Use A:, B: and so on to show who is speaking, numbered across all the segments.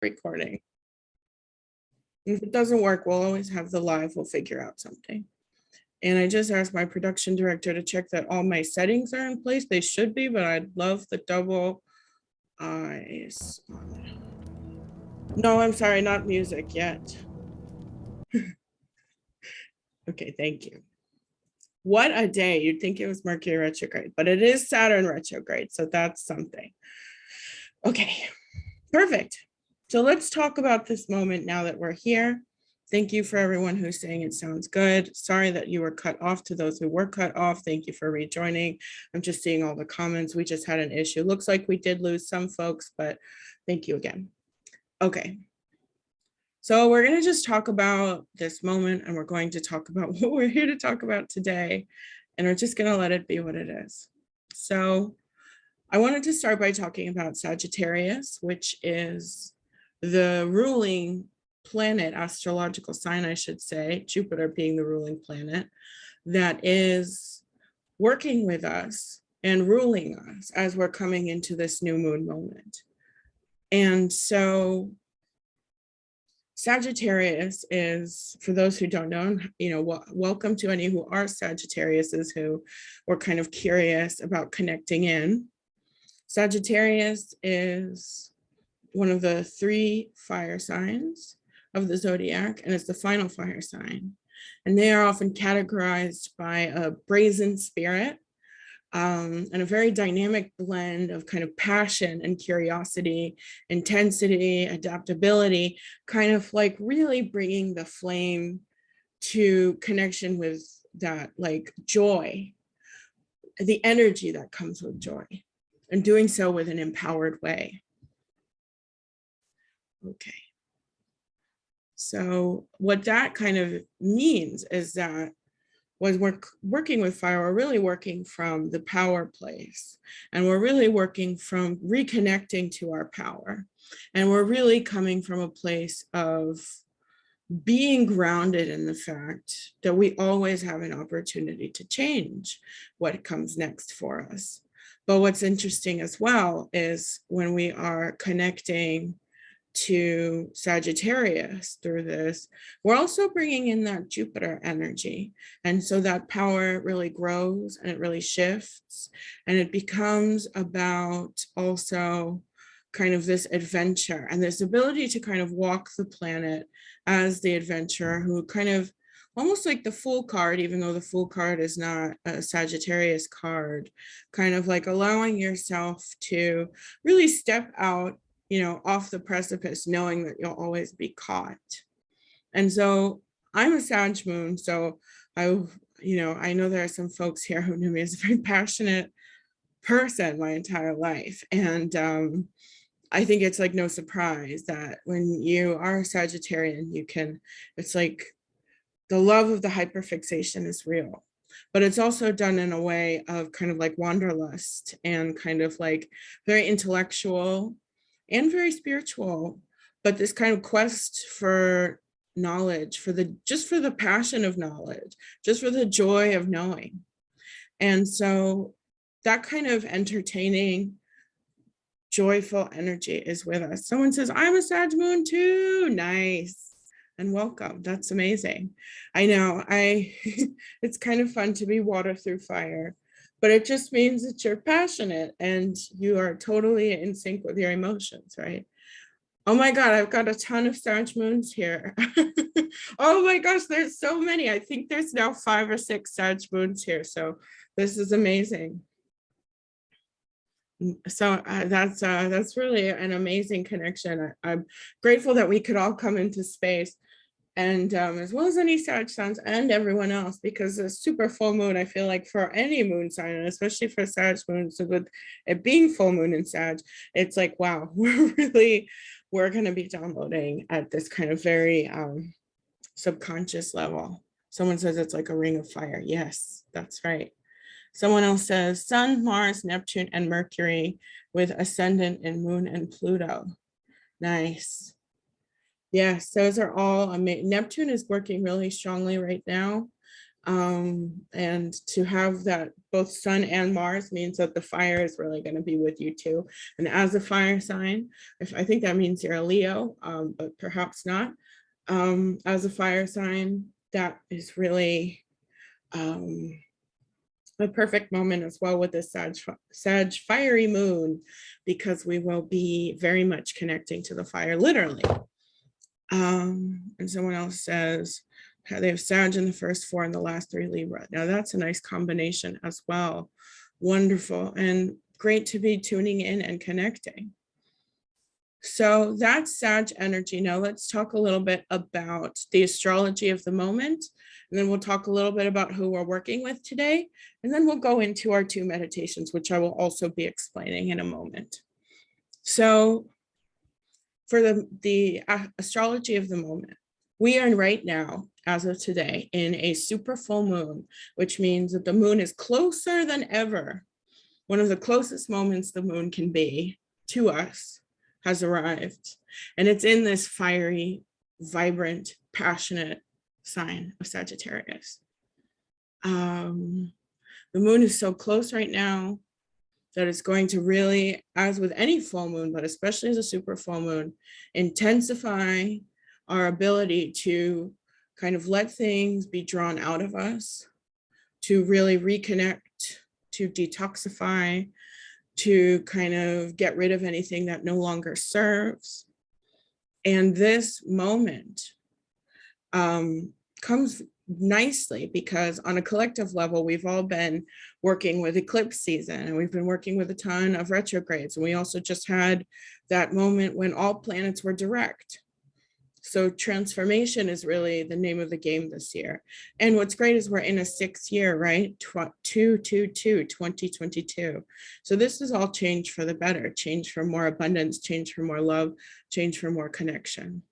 A: recording. If it doesn't work, we'll always have the live. We'll figure out something. And I just asked my production director to check that all my settings are in place. They should be, but I'd love the double eyes on it. No, I'm sorry, not music yet. Okay, thank you. What a day. You'd think it was Mercury retrograde, but it is Saturn retrograde. So that's something. Okay, perfect. So let's talk about this moment now that we're here. Thank you for everyone who's saying it sounds good. Sorry that you were cut off. To those who were cut off, thank you for rejoining. I'm just seeing all the comments. We just had an issue. Looks like we did lose some folks, but thank you again. Okay. So we're going to just talk about this moment, and we're going to talk about what we're here to talk about today. And we're just going to let it be what it is. So I wanted to start by talking about Sagittarius, which is the ruling planet, astrological sign, I should say, Jupiter being the ruling planet, that is working with us and ruling us as we're coming into this new moon moment. And so Sagittarius is, for those who don't know, welcome to any who are Sagittariuses who were kind of curious about connecting in. Sagittarius is one of the 3 fire signs of the zodiac, and it's the final fire sign. And they are often categorized by a brazen spirit, and a very dynamic blend of kind of passion and curiosity, intensity, adaptability, kind of like really bringing the flame to connection with that, like joy, the energy that comes with joy, and doing so with an empowered way. Okay. So what that kind of means is that when we're working with fire, we're really working from the power place, and we're really working from reconnecting to our power. And we're really coming from a place of being grounded in the fact that we always have an opportunity to change what comes next for us. But what's interesting as well is when we are connecting to Sagittarius through this, we're also bringing in that Jupiter energy. And so that power really grows and it really shifts, and it becomes about also kind of this adventure and this ability to kind of walk the planet as the adventurer who kind of almost like the Fool card, even though the Fool card is not a Sagittarius card, kind of like allowing yourself to really step out, off the precipice, knowing that you'll always be caught. And so I'm a Sag moon, so I know there are some folks here who knew me as a very passionate person my entire life. And I think it's like no surprise that when you are a Sagittarian, it's like the love of the hyperfixation is real, but it's also done in a way of kind of like wanderlust and kind of like very intellectual and very spiritual, but this kind of quest for knowledge, just for the passion of knowledge, just for the joy of knowing. And so that kind of entertaining, joyful energy is with us. Someone says, I'm a Sag moon too. Nice. And welcome. That's amazing. I know it's kind of fun to be water through fire, but it just means that you're passionate and you are totally in sync with your emotions, right? Oh my God, I've got a ton of Sag moons here. Oh my gosh, there's so many. I think there's now 5 or 6 Sag moons here. So this is amazing. So that's really an amazing connection. I'm grateful that we could all come into space, and as well as any Sag signs and everyone else, because a super full moon, I feel like for any moon sign, and especially for Sag moon, so with it being full moon in Sag, it's like, wow, we're going to be downloading at this kind of very subconscious level. Someone says it's like a ring of fire. Yes, that's right. Someone else says Sun, Mars, Neptune, and Mercury with ascendant in Moon and Pluto. Nice. Yes, those are all amazing. Neptune is working really strongly right now. And to have that both Sun and Mars means that the fire is really going to be with you too. And as a fire sign, if I think that means you're a Leo, but perhaps not. As a fire sign, that is really a perfect moment as well with this Sag fiery moon, because we will be very much connecting to the fire, literally. And someone else says they have Sag in the first 4 and the last 3 Libra. Now that's a nice combination as well. Wonderful and great to be tuning in and connecting. So that's Sag energy. Now let's talk a little bit about the astrology of the moment. And then we'll talk a little bit about who we're working with today. And then we'll go into our 2 meditations, which I will also be explaining in a moment. So for the astrology of the moment, we are right now, as of today, in a super full moon, which means that the moon is closer than ever. One of the closest moments the moon can be to us has arrived. And it's in this fiery, vibrant, passionate sign of Sagittarius. The moon is so close right now that it's going to really, as with any full moon, but especially as a super full moon, intensify our ability to kind of let things be drawn out of us, to really reconnect, to detoxify, to kind of get rid of anything that no longer serves. And this moment comes nicely because on a collective level, we've all been working with eclipse season, and we've been working with a ton of retrogrades. And we also just had that moment when all planets were direct. So transformation is really the name of the game this year. And what's great is we're in a 6th year, right? 2022. So this is all change for the better, change for more abundance, change for more love, change for more connection.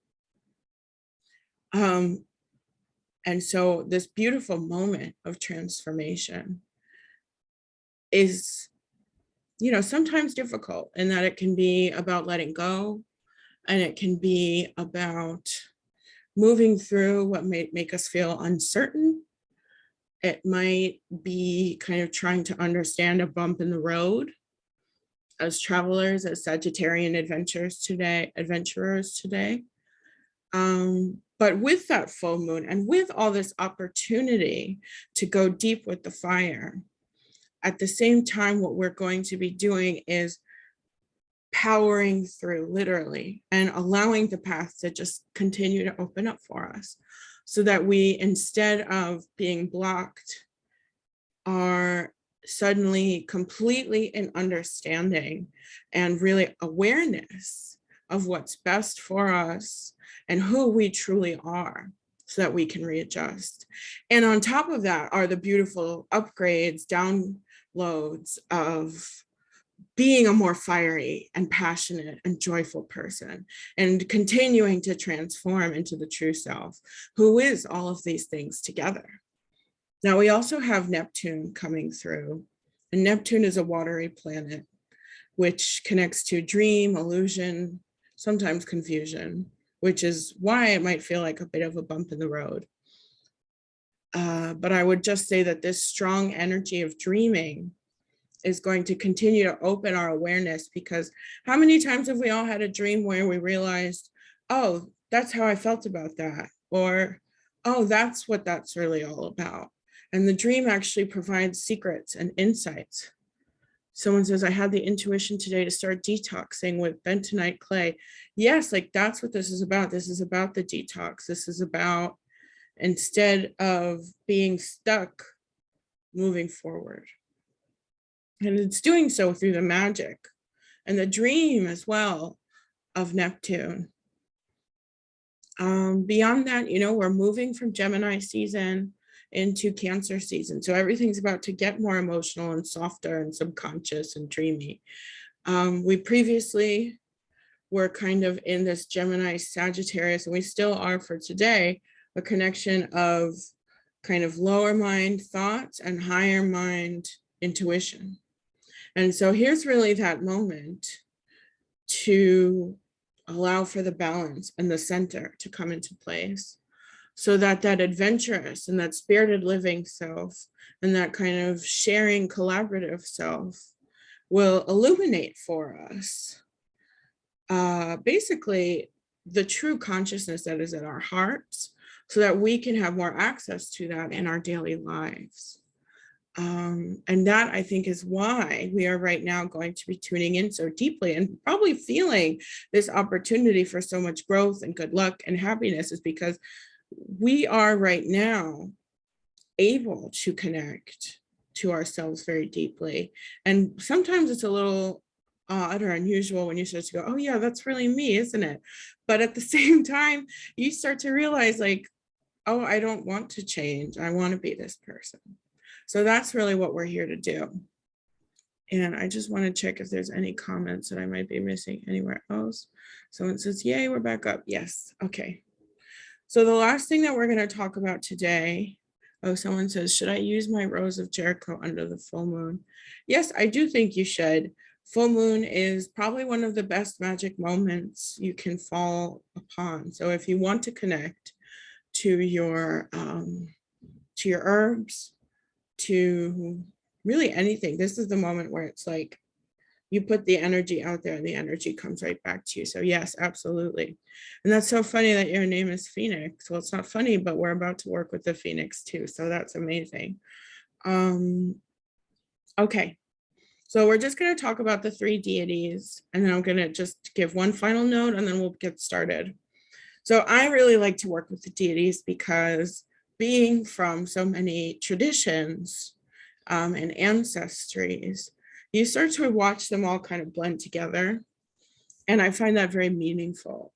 A: And so this beautiful moment of transformation is, sometimes difficult in that it can be about letting go, and it can be about moving through what may make us feel uncertain. It might be kind of trying to understand a bump in the road as travelers, as Sagittarian adventurers today. But with that full moon and with all this opportunity to go deep with the fire, at the same time, what we're going to be doing is powering through, literally, and allowing the path to just continue to open up for us, so that we, instead of being blocked, are suddenly completely in understanding and really awareness of what's best for us and who we truly are, so that we can readjust. And on top of that are the beautiful upgrades, downloads of being a more fiery and passionate and joyful person, and continuing to transform into the true self, who is all of these things together. Now, we also have Neptune coming through, and Neptune is a watery planet, which connects to dream, illusion, sometimes confusion, which is why it might feel like a bit of a bump in the road. But I would just say that this strong energy of dreaming is going to continue to open our awareness, because how many times have we all had a dream where we realized, oh, that's how I felt about that, or, oh, that's what that's really all about. And the dream actually provides secrets and insights. Someone says, I had the intuition today to start detoxing with bentonite clay. Yes, like that's what this is about. This is about the detox. This is about, instead of being stuck, moving forward. And it's doing so through the magic and the dream as well of Neptune. Beyond that, we're moving from Gemini season into Cancer season. So everything's about to get more emotional and softer and subconscious and dreamy. We previously were kind of in this Gemini Sagittarius, and we still are for today, a connection of kind of lower mind thoughts and higher mind intuition. And so here's really that moment to allow for the balance and the center to come into place. so that that adventurous and that spirited living self and that kind of sharing collaborative self will illuminate for us basically the true consciousness that is in our hearts, so that we can have more access to that in our daily lives. And that, I think, is why we are right now going to be tuning in so deeply and probably feeling this opportunity for so much growth and good luck and happiness, is because we are right now able to connect to ourselves very deeply. And sometimes it's a little odd or unusual when you start to go, oh yeah, that's really me, isn't it? But at the same time, you start to realize like, oh, I don't want to change. I want to be this person. So that's really what we're here to do. And I just want to check if there's any comments that I might be missing anywhere else. Someone says, yay, we're back up. Yes. Okay. So the last thing that we're going to talk about today, oh, someone says, should I use my Rose of Jericho under the full moon? Yes, I do think you should. Full moon is probably one of the best magic moments you can fall upon. So if you want to connect to your herbs, to really anything, this is the moment where it's like you put the energy out there and the energy comes right back to you. So yes, absolutely. And that's so funny that your name is Phoenix. Well, it's not funny, but we're about to work with the Phoenix too. So that's amazing. Okay. So we're just going to talk about the 3 deities, and then I'm going to just give one final note and then we'll get started. So I really like to work with the deities because being from so many traditions and ancestries, you start to watch them all kind of blend together. And I find that very meaningful.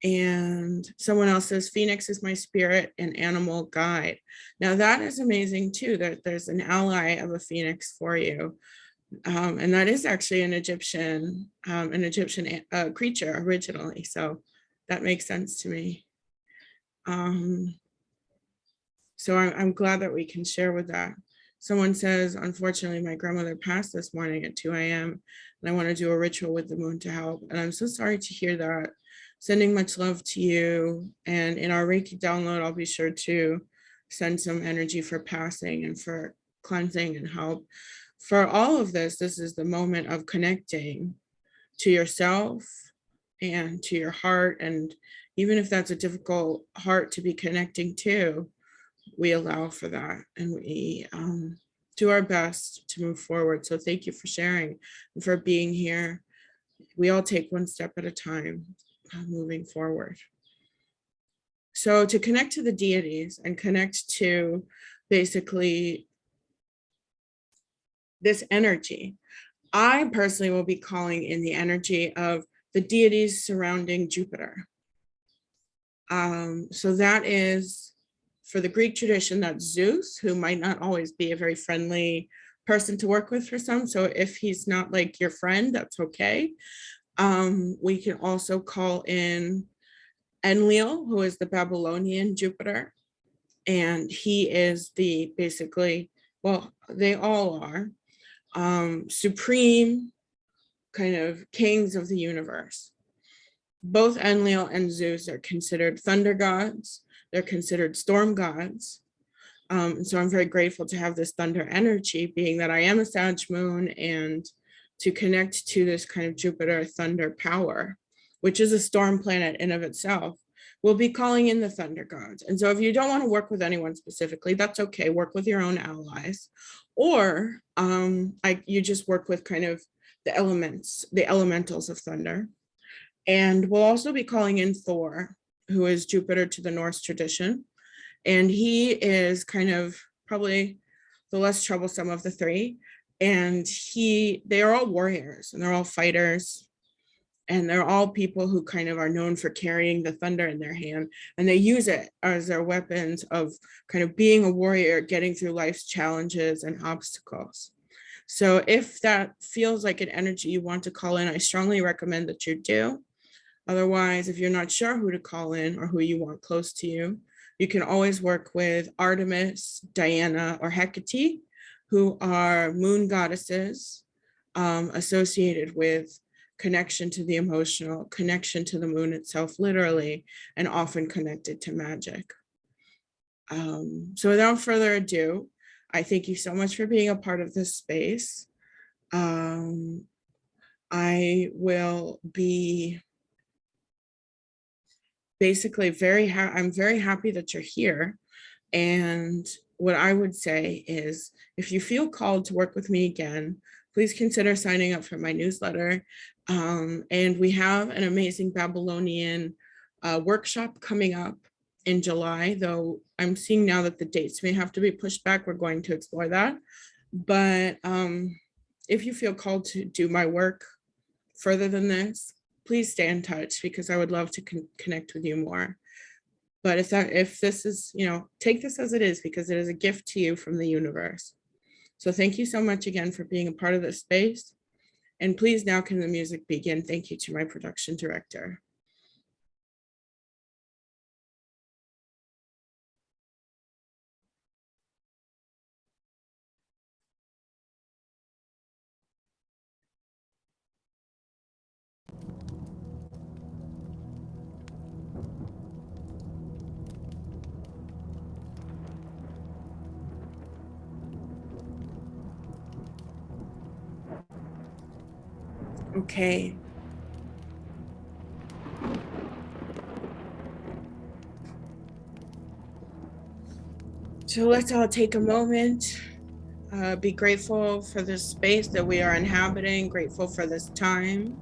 A: And someone else says, Phoenix is my spirit and animal guide. Now that is amazing too, that there's an ally of a Phoenix for you. And that is actually an Egyptian creature originally. So that makes sense to me. So I'm glad that we can share with that. Someone says, unfortunately, my grandmother passed this morning at 2 a.m. and I want to do a ritual with the moon to help. And I'm so sorry to hear that. Sending much love to you. And in our Reiki download, I'll be sure to send some energy for passing and for cleansing and help. For all of this, this is the moment of connecting to yourself and to your heart. And even if that's a difficult heart to be connecting to, we allow for that and we do our best to move forward. So thank you for sharing and for being here. We all take one step at a time moving forward. So to connect to the deities and connect to basically this energy, I personally will be calling in the energy of the deities surrounding Jupiter. So that is, for the Greek tradition, that's Zeus, who might not always be a very friendly person to work with for some. So if he's not like your friend, that's okay. We can also call in Enlil, who is the Babylonian Jupiter. And he is the basically, well, they all are supreme kind of kings of the universe. Both Enlil and Zeus are considered thunder gods. They're considered storm gods. So I'm very grateful to have this thunder energy, being that I am a Sag moon, and to connect to this kind of Jupiter thunder power, which is a storm planet in of itself. We'll be calling in the thunder gods. And so if you don't want to work with anyone specifically, that's okay. Work with your own allies. Or you just work with kind of the elements, the elementals of thunder. And we'll also be calling in Thor, who is Jupiter to the Norse tradition. And he is kind of probably the less troublesome of the 3. And they are all warriors and they're all fighters. And they're all people who kind of are known for carrying the thunder in their hand. And they use it as their weapons of kind of being a warrior, getting through life's challenges and obstacles. So if that feels like an energy you want to call in, I strongly recommend that you do. Otherwise, if you're not sure who to call in or who you want close to you, you can always work with Artemis, Diana, or Hecate, who are moon goddesses associated with connection to the emotional, connection to the moon itself, literally, and often connected to magic. So without further ado, I thank you so much for being a part of this space. I will be basically I'm very happy that you're here. And what I would say is, if you feel called to work with me again, please consider signing up for my newsletter. And we have an amazing Babylonian workshop coming up in July, though I'm seeing now that the dates may have to be pushed back. We're going to explore that. But if you feel called to do my work further than this, please stay in touch, because I would love to connect with you more. But if this is, take this as it is, because it is a gift to you from the universe. So thank you so much again for being a part of this space. And please, now can the music begin? Thank you to my production director. Okay. So let's all take a moment, be grateful for this space that we are inhabiting, grateful for this time.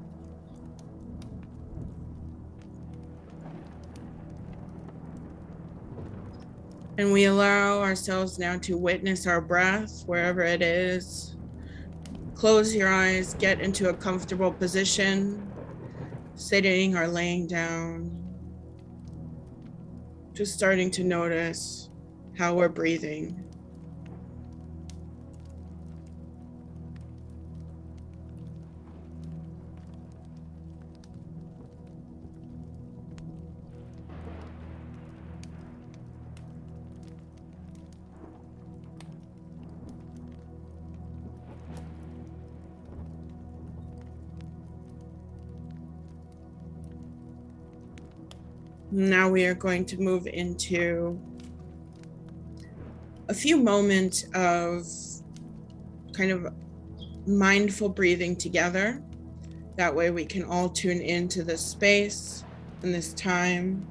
A: And we allow ourselves now to witness our breath wherever it is. Close your eyes, get into a comfortable position, sitting or laying down. Just starting to notice how we're breathing. Now we are going to move into a few moments of kind of mindful breathing together. That way we can all tune into this space and this time.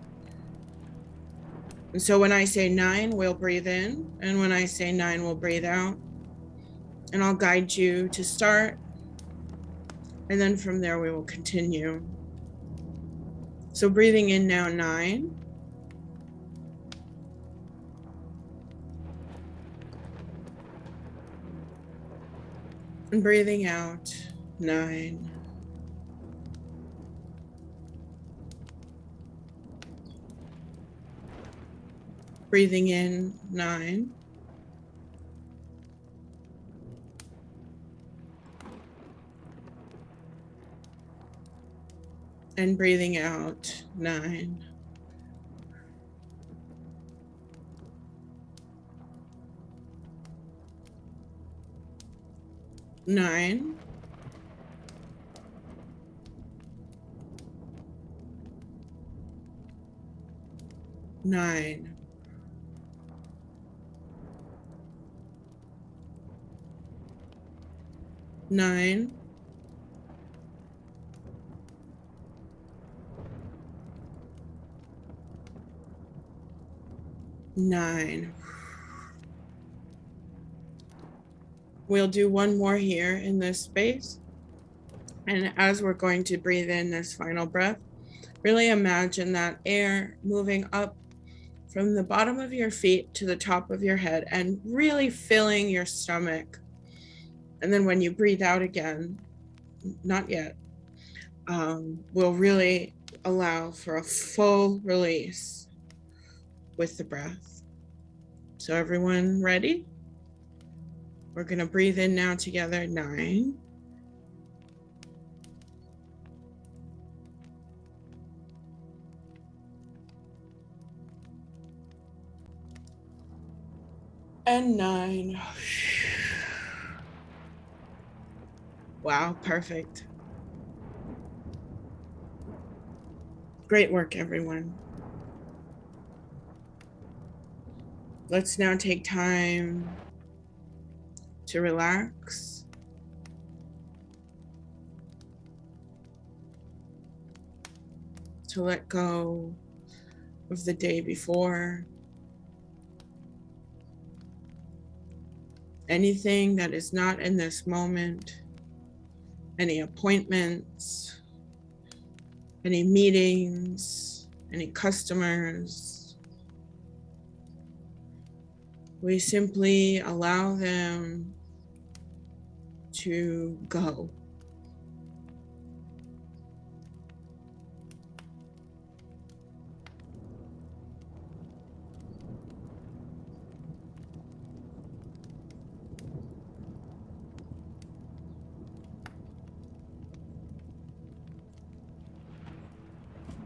A: And so when I say 9, we'll breathe in. And when I say 9, we'll breathe out. And I'll guide you to start. And then from there, we will continue. So breathing in now, 9. And breathing out, 9. Breathing in, 9. And breathing out, 9. Nine. 9. 9. 9. We'll do one more here in this space. And as we're going to breathe in this final breath, really imagine that air moving up from the bottom of your feet to the top of your head and really filling your stomach. And then when you breathe out again, not yet, we'll really allow for a full release with the breath. So everyone ready? We're going to breathe in now together, 9. And 9. Wow, perfect. Great work, everyone. Let's now take time to relax, to let go of the day before, anything that is not in this moment, any appointments, any meetings, any customers. We simply allow them to go.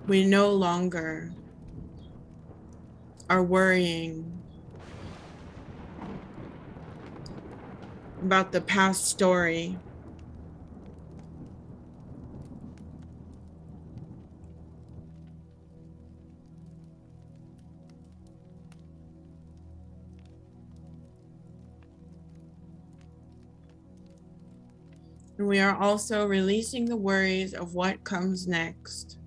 A: We no longer are worrying about the past story. And we are also releasing the worries of what comes next,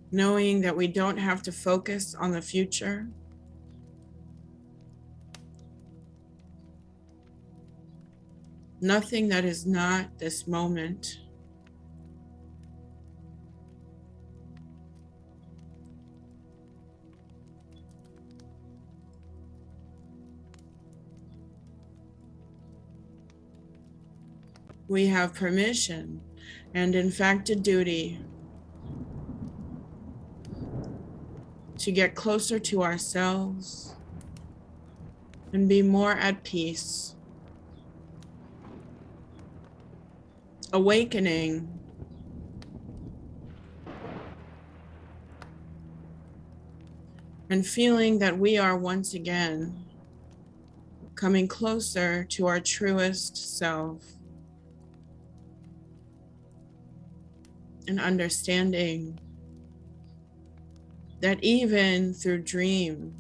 A: knowing that we don't have to focus on the future. Nothing that is not this moment. We have permission and, in fact, a duty to get closer to ourselves and be more at peace, awakening, and feeling that we are once again coming closer to our truest self, and understanding that even through dream,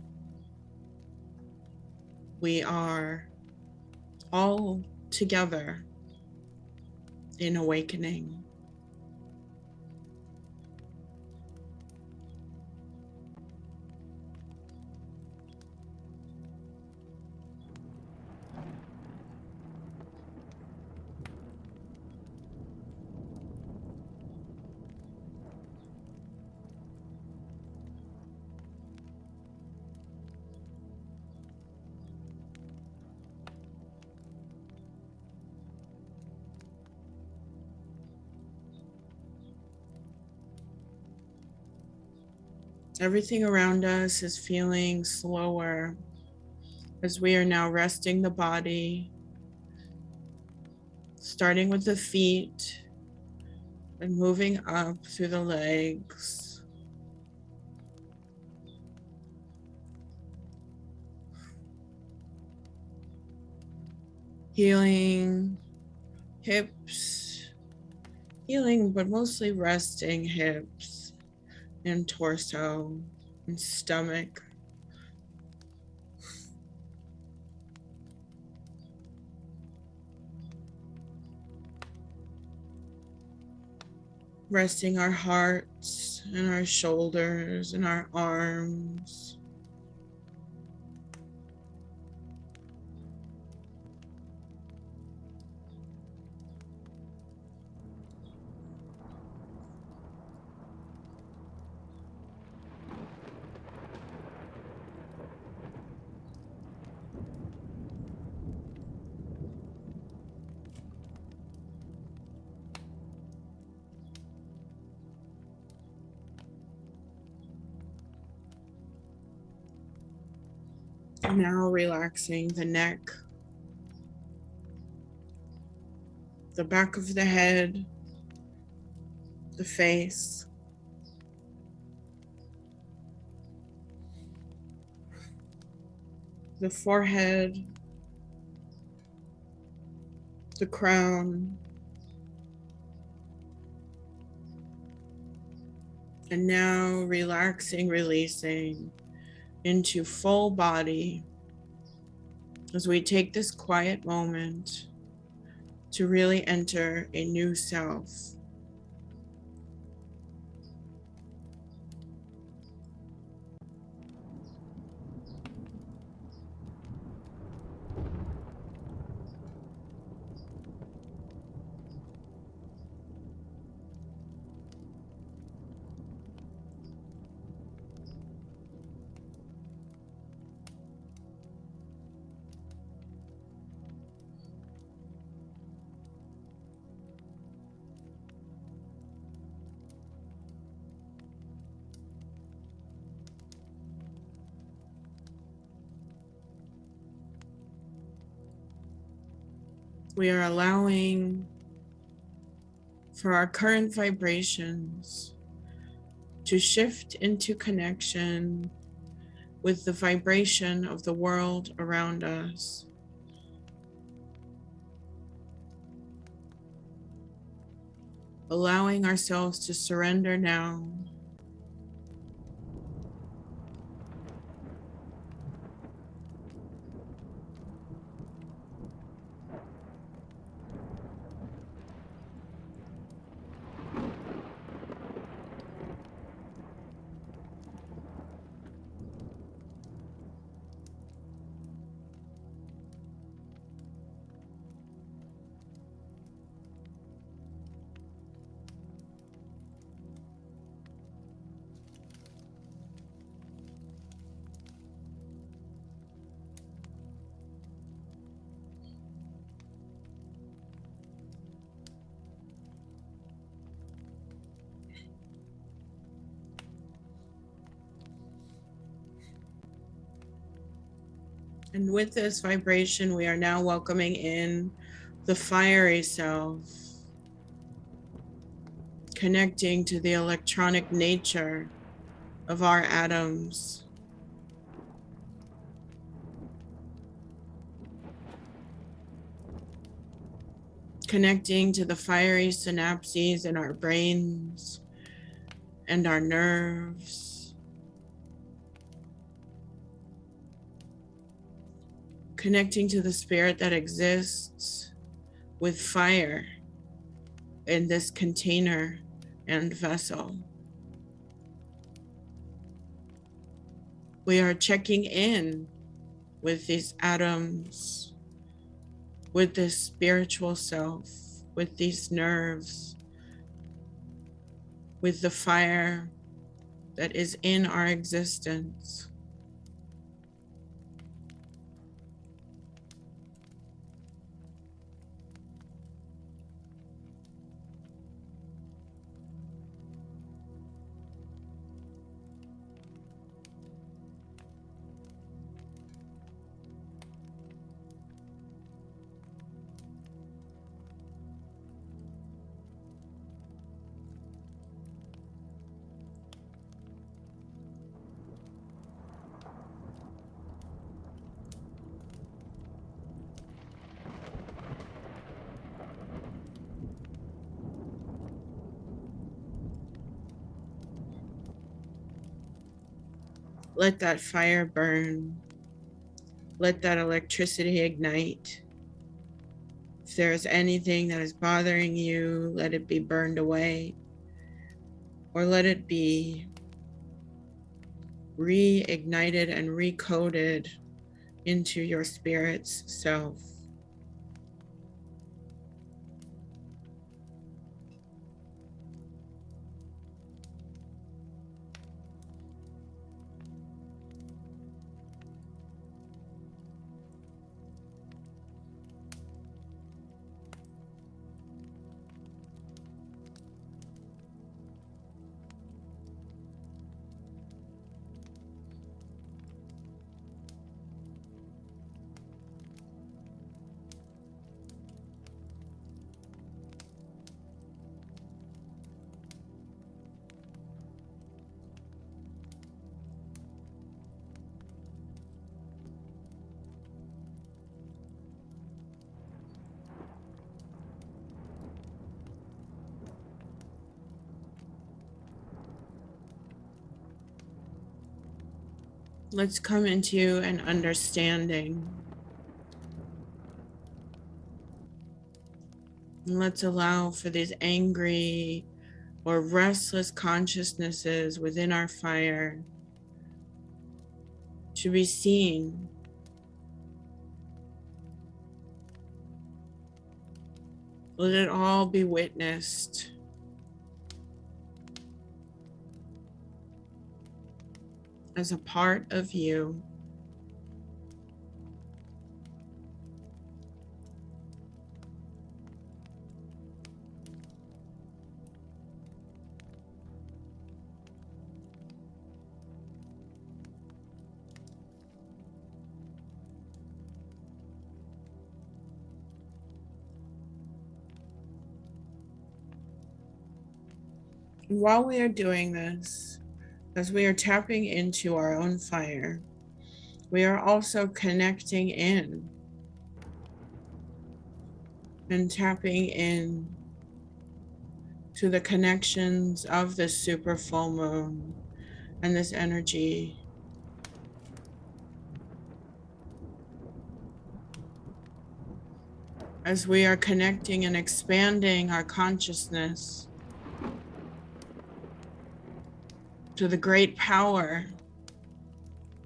A: we are all together in awakening. Everything around us is feeling slower as we are now resting the body, starting with the feet and moving up through the legs. Healing hips, healing, but mostly resting hips and torso and stomach. Resting our hearts and our shoulders and our arms. Now relaxing the neck, the back of the head, the face, the forehead, the crown, And now relaxing, releasing into full body as we take this quiet moment to really enter a new self. We are allowing for our current vibrations to shift into connection with the vibration of the world around us. Allowing ourselves to surrender now. And with this vibration, we are now welcoming in the fiery self, connecting to the electronic nature of our atoms. Connecting to the fiery synapses in our brains and our nerves. Connecting to the spirit that exists with fire in this container and vessel. We are checking in with these atoms, with this spiritual self, with these nerves, with the fire that is in our existence. Let that fire burn. Let that electricity ignite. If there is anything that is bothering you, let it be burned away, or let it be reignited and recoded into your spirit's self. Let's come into an understanding. And let's allow for these angry or restless consciousnesses within our fire to be seen. Let it all be witnessed. As a part of you. While we are doing this, as we are tapping into our own fire, we are also connecting in and tapping in to the connections of this super full moon and this energy. As we are connecting and expanding our consciousness to the great power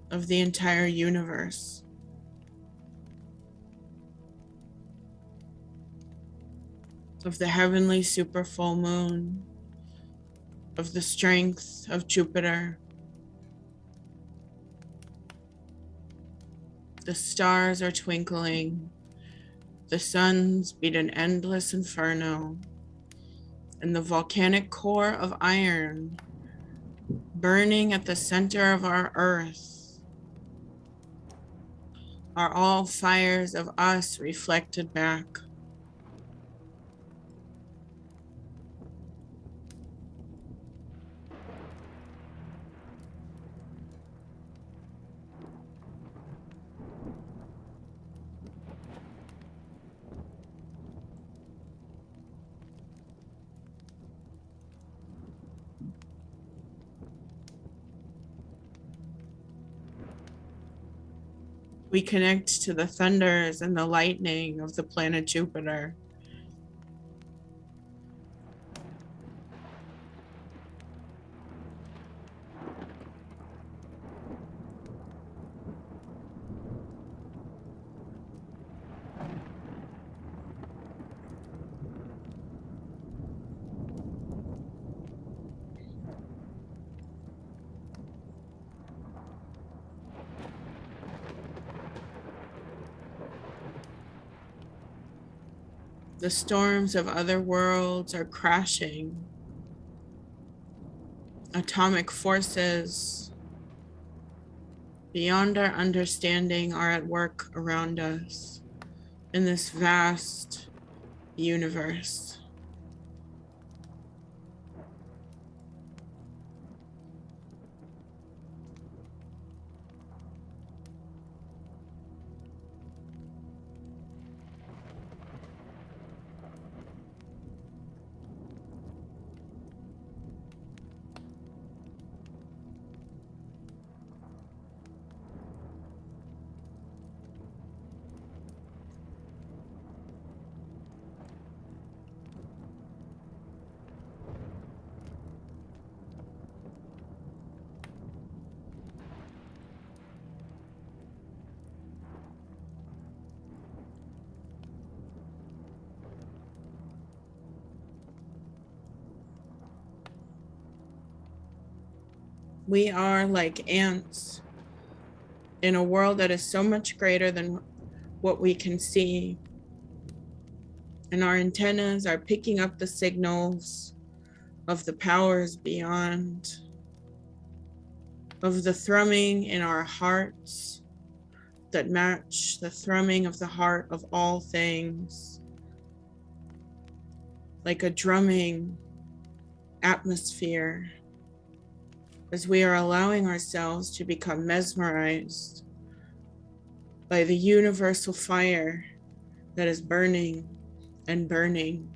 A: of the entire universe. Of the heavenly super full moon, of the strength of Jupiter. The stars are twinkling, the suns beat an endless inferno, and the volcanic core of iron burning at the center of our earth are all fires of us reflected back. We connect to the thunders and the lightning of the planet Jupiter. The storms of other worlds are crashing. Atomic forces beyond our understanding are at work around us in this vast universe. We are like ants in a world that is so much greater than what we can see. And our antennas are picking up the signals of the powers beyond, of the thrumming in our hearts that match the thrumming of the heart of all things, like a drumming atmosphere, as we are allowing ourselves to become mesmerized by the universal fire that is burning and burning.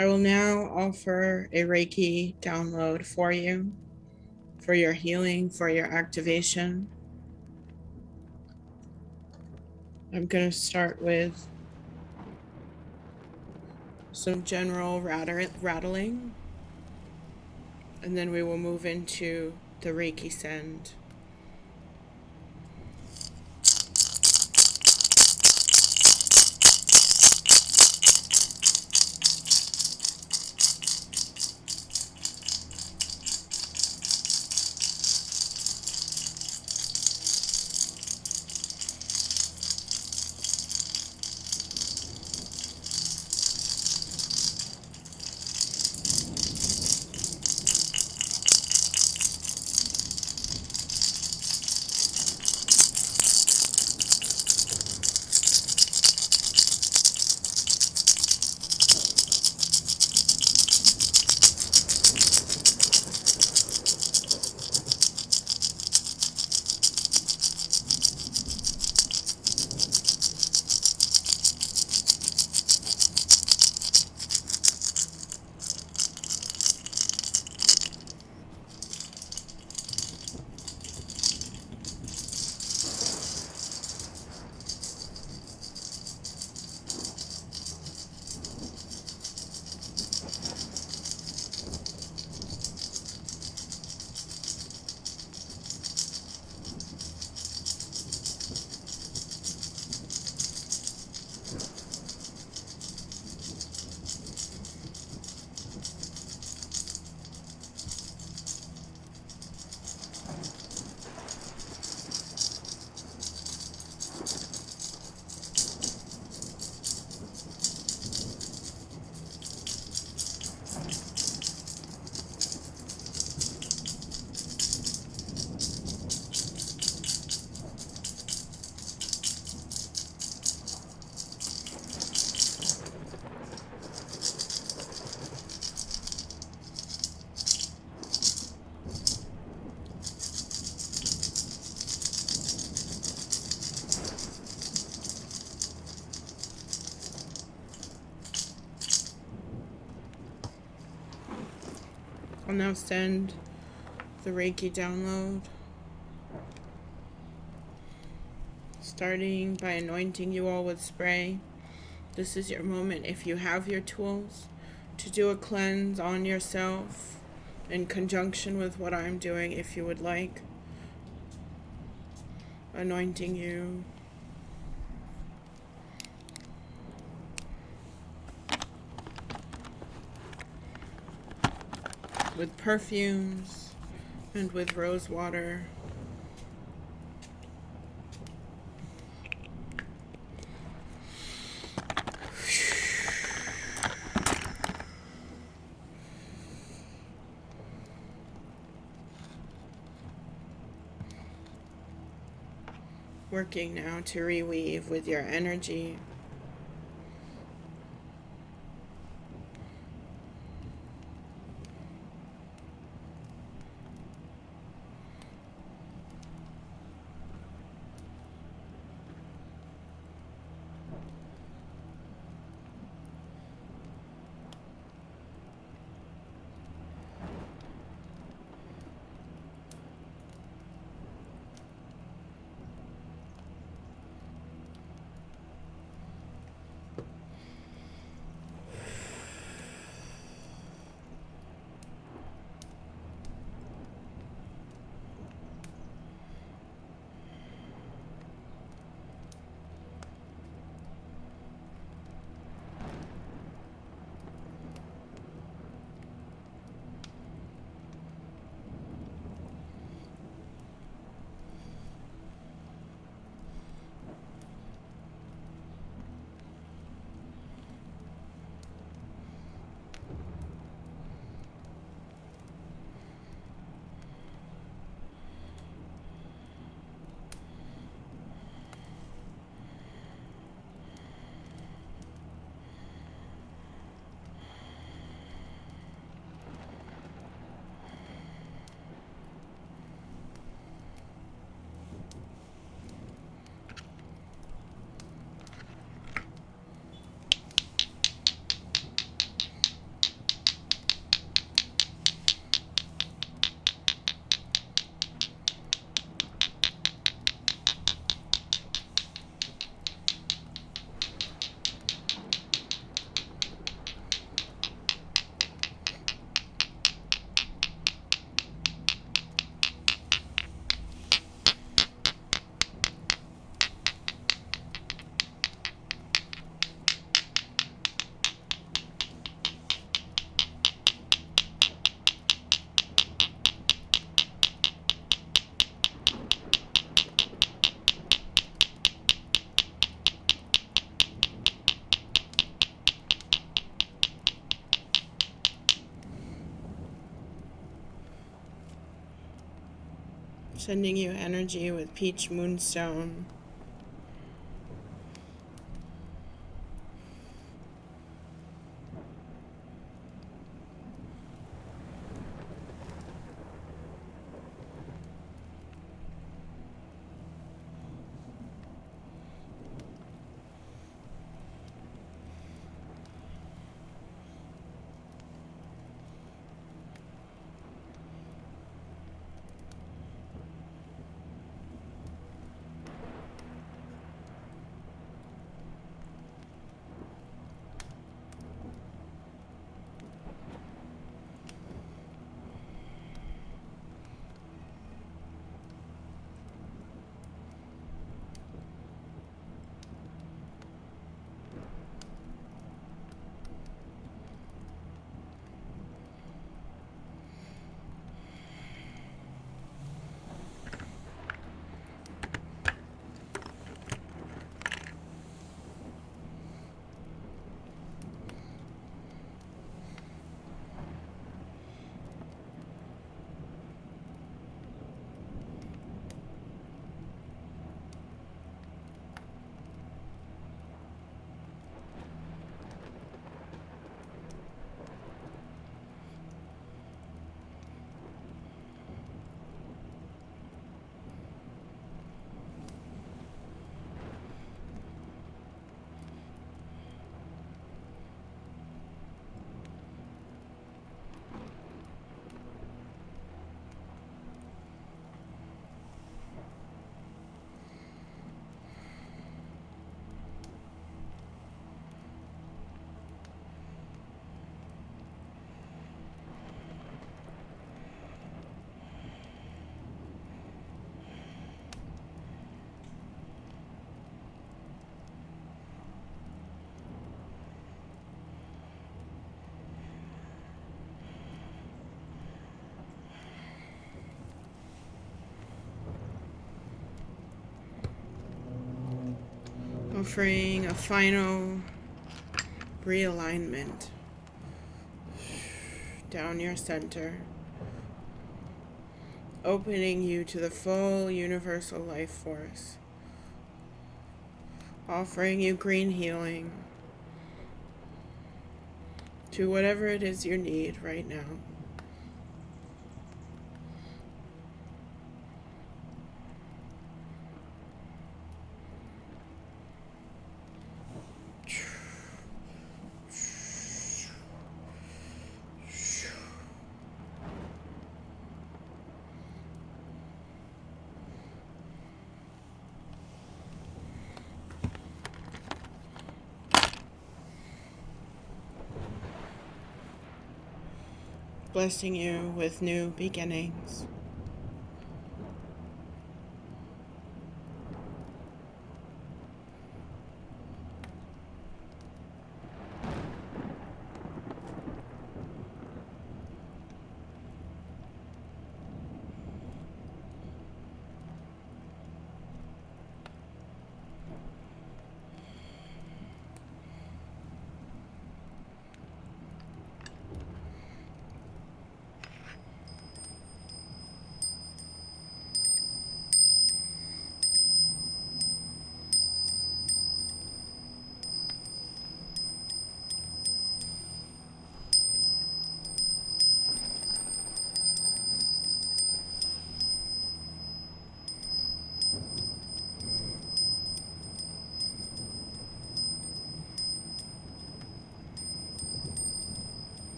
A: I will now offer a Reiki download for you, for your healing, for your activation. I'm going to start with some general rattling, and then we will move into the Reiki send. I'll now send the Reiki download, starting by anointing you all with spray. This is your moment, if you have your tools, to do a cleanse on yourself in conjunction with what I'm doing, if you would like. Anointing you with perfumes and with rose water. Working now to reweave with your energy. Sending you energy with peach moonstone. Offering a final realignment down your center, opening you to the full universal life force, offering you green healing to whatever it is you need right now. Blessing you with new beginnings.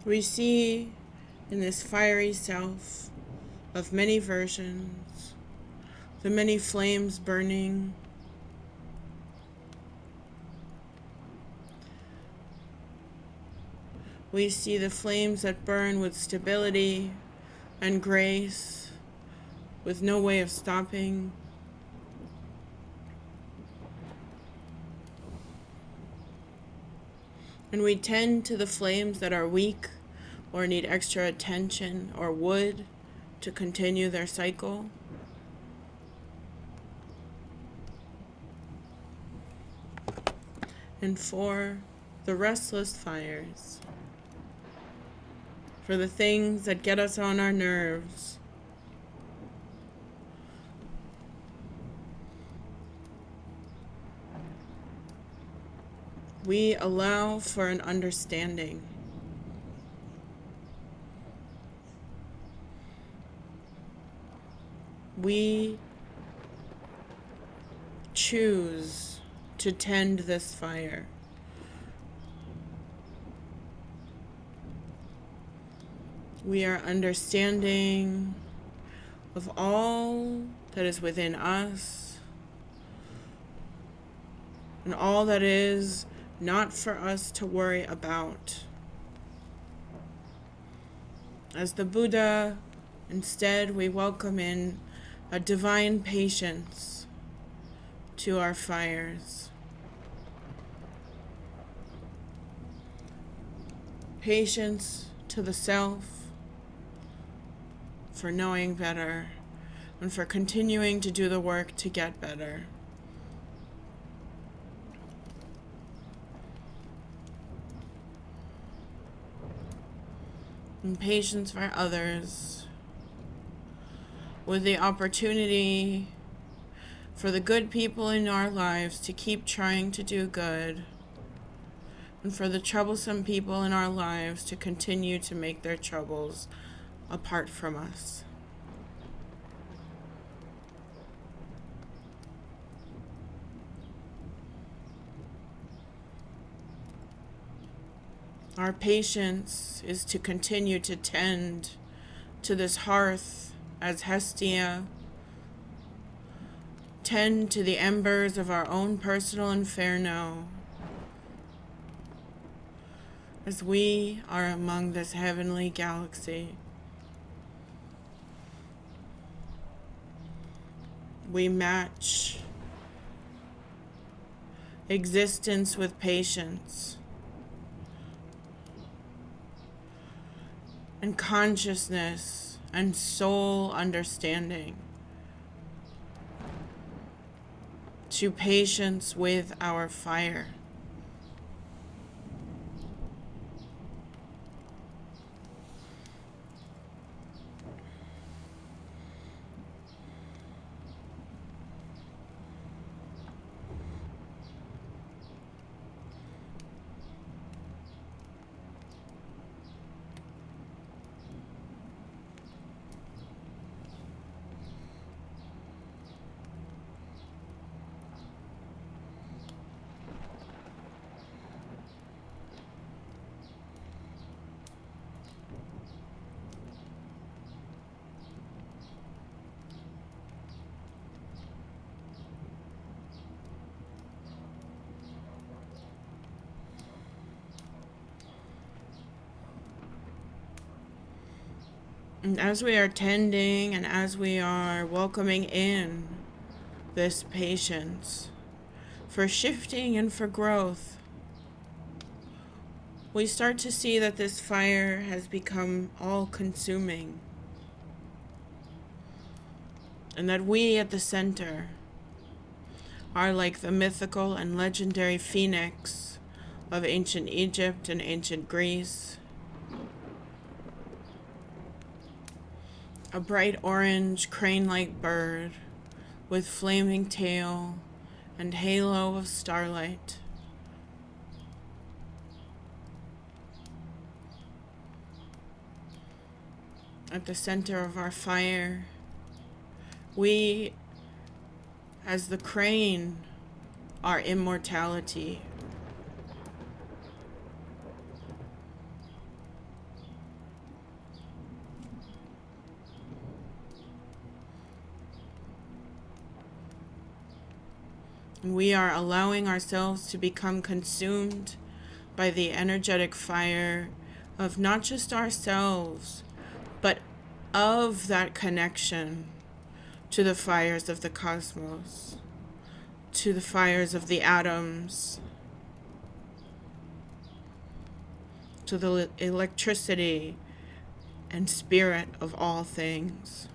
A: We see in this fiery self of many versions, the many flames burning. We see the flames that burn with stability and grace, with no way of stopping. And we tend to the flames that are weak or need extra attention or wood to continue their cycle. And for the restless fires, for the things that get us on our nerves, we allow for an understanding. We choose to tend this fire. We are understanding of all that is within us and all that is not for us to worry about. As the Buddha, instead we welcome in a divine patience to our fires. Patience to the self for knowing better and for continuing to do the work to get better. And patience for others, with the opportunity for the good people in our lives to keep trying to do good, and for the troublesome people in our lives to continue to make their troubles apart from us. Our patience is to continue to tend to this hearth as Hestia, tend to the embers of our own personal inferno, as we are among this heavenly galaxy. We match existence with patience and consciousness and soul understanding to patience with our fire. And as we are tending and as we are welcoming in this patience for shifting and for growth, we start to see that this fire has become all-consuming, and that we at the center are like the mythical and legendary phoenix of ancient Egypt and ancient Greece. A bright orange crane-like bird with flaming tail and halo of starlight. At the center of our fire, we, as the crane, are immortality. And we are allowing ourselves to become consumed by the energetic fire of not just ourselves, but of that connection to the fires of the cosmos, to the fires of the atoms, to the electricity and spirit of all things.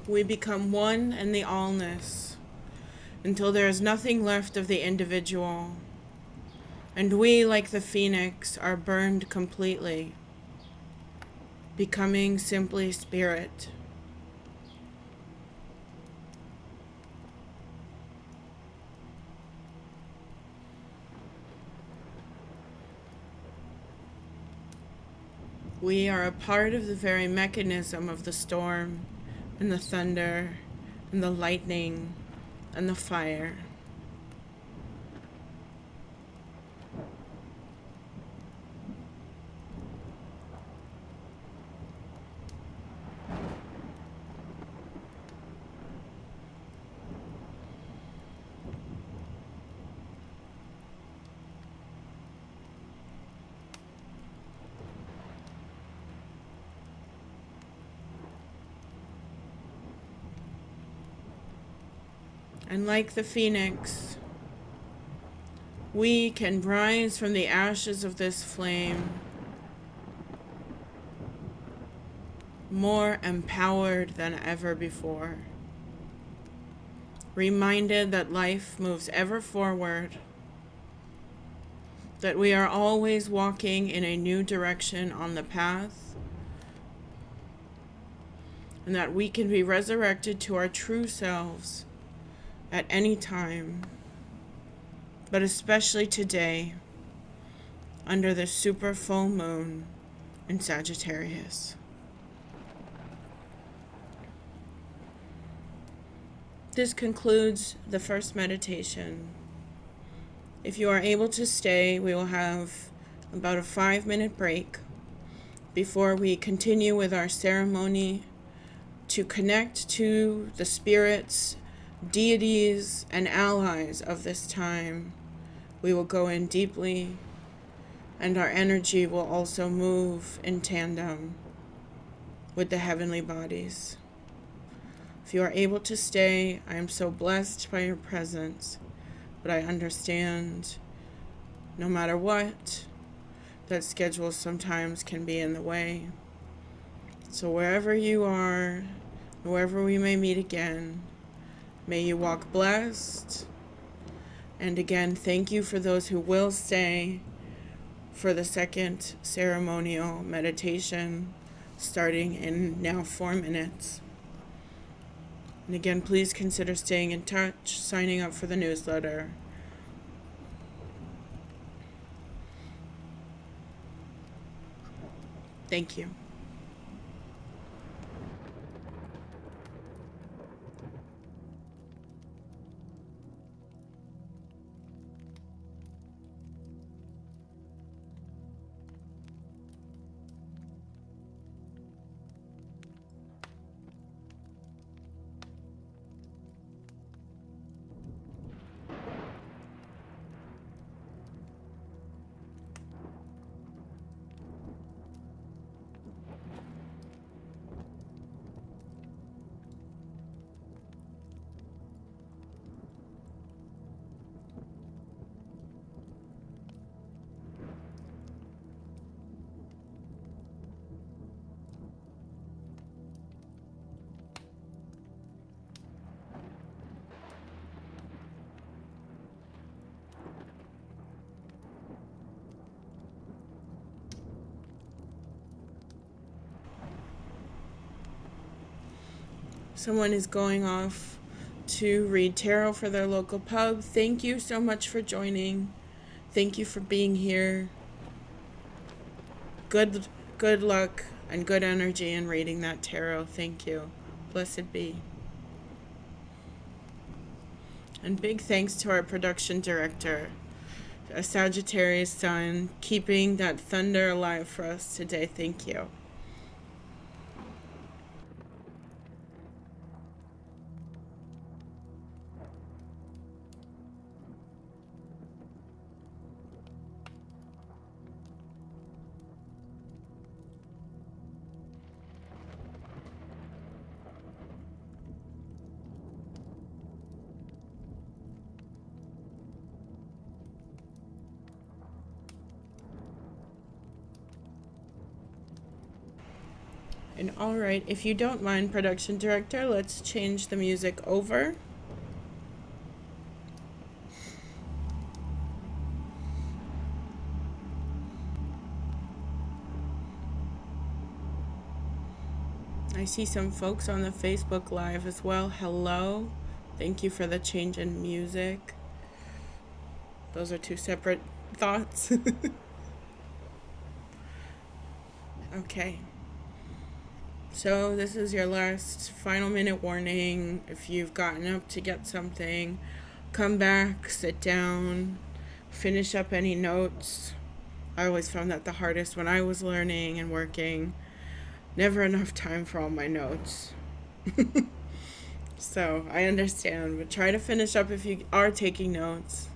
A: We become one in the allness until there is nothing left of the individual, and we, like the phoenix, are burned completely, becoming simply spirit. We are a part of the very mechanism of the storm, and the thunder, and the lightning, and the fire. And like the phoenix, we can rise from the ashes of this flame more empowered than ever before, reminded that life moves ever forward, that we are always walking in a new direction on the path, and that we can be resurrected to our true selves at any time, but especially today, under the super full moon in Sagittarius. This concludes the first meditation. If you are able to stay, we will have about a 5-minute break before we continue with our ceremony to connect to the spirits, deities, and allies of this time. We will go in deeply, and our energy will also move in tandem with the heavenly bodies. If you are able to stay, I am so blessed by your presence, but I understand, no matter what, that schedules sometimes can be in the way. So wherever you are, wherever we may meet again, may you walk blessed. And again, thank you for those who will stay for the second ceremonial meditation, starting in now 4 minutes. And again, please consider staying in touch, signing up for the newsletter. Thank you. Someone is going off to read tarot for their local pub. Thank you so much for joining. Thank you for being here. Good luck and good energy in reading that tarot. Thank you. Blessed be. And big thanks to our production director, a Sagittarius sun, keeping that thunder alive for us today. Thank you. And all right, if you don't mind, production director, let's change the music over. I see some folks on the Facebook Live as well. Hello. Thank you for the change in music. Those are two separate thoughts. Okay. So this is your last final minute warning. If you've gotten up to get something, come back, sit down, finish up any notes. I always found that the hardest when I was learning and working. Never enough time for all my notes. So I understand, but try to finish up if you are taking notes.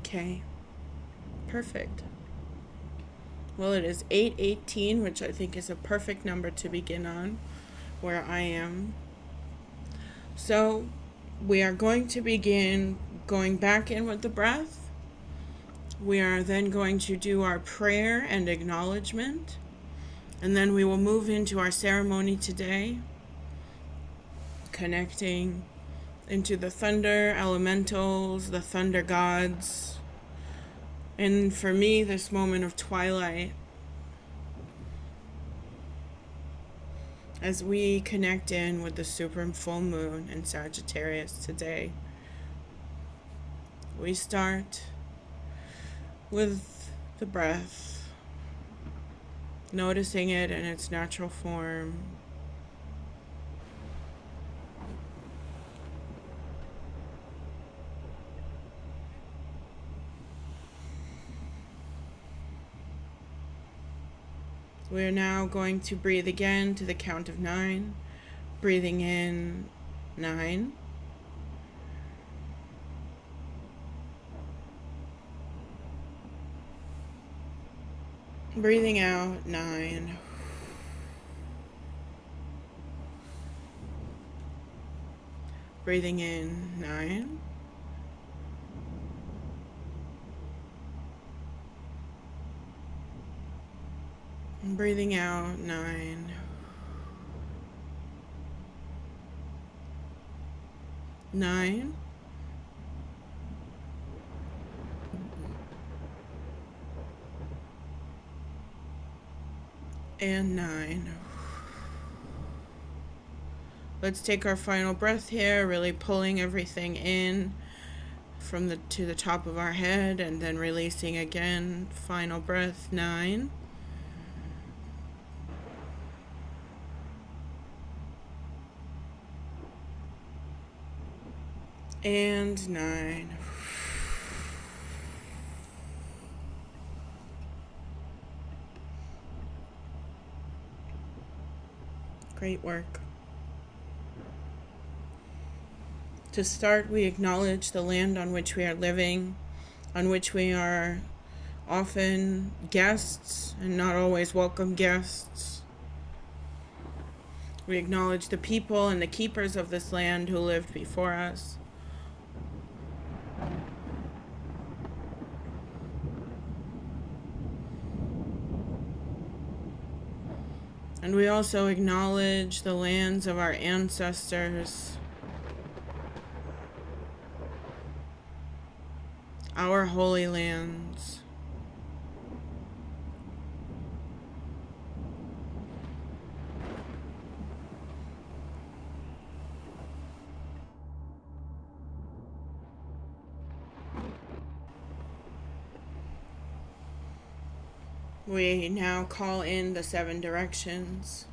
A: Okay, perfect. Well, it is 8:18, which I think is a perfect number to begin on, where I am. So we are going to begin going back in with the breath. We are then going to do our prayer and acknowledgement, and then we will move into our ceremony today, connecting into the thunder elementals, the thunder gods, and for me, this moment of twilight, as we connect in with the super and full moon in Sagittarius today. We start with the breath, noticing it in its natural form. We're now going to breathe again to the count of 9. Breathing in 9. Breathing out 9. Breathing in 9. Breathing out 9. 9. And 9. Let's take our final breath here, really pulling everything in from to the top of our head, and then releasing again. Final breath 9. And 9. Great work. To start, we acknowledge the land on which we are living, on which we are often guests and not always welcome guests. We acknowledge the people and the keepers of this land who lived before us. And we also acknowledge the lands of our ancestors, our holy lands. We now call in the 7 directions,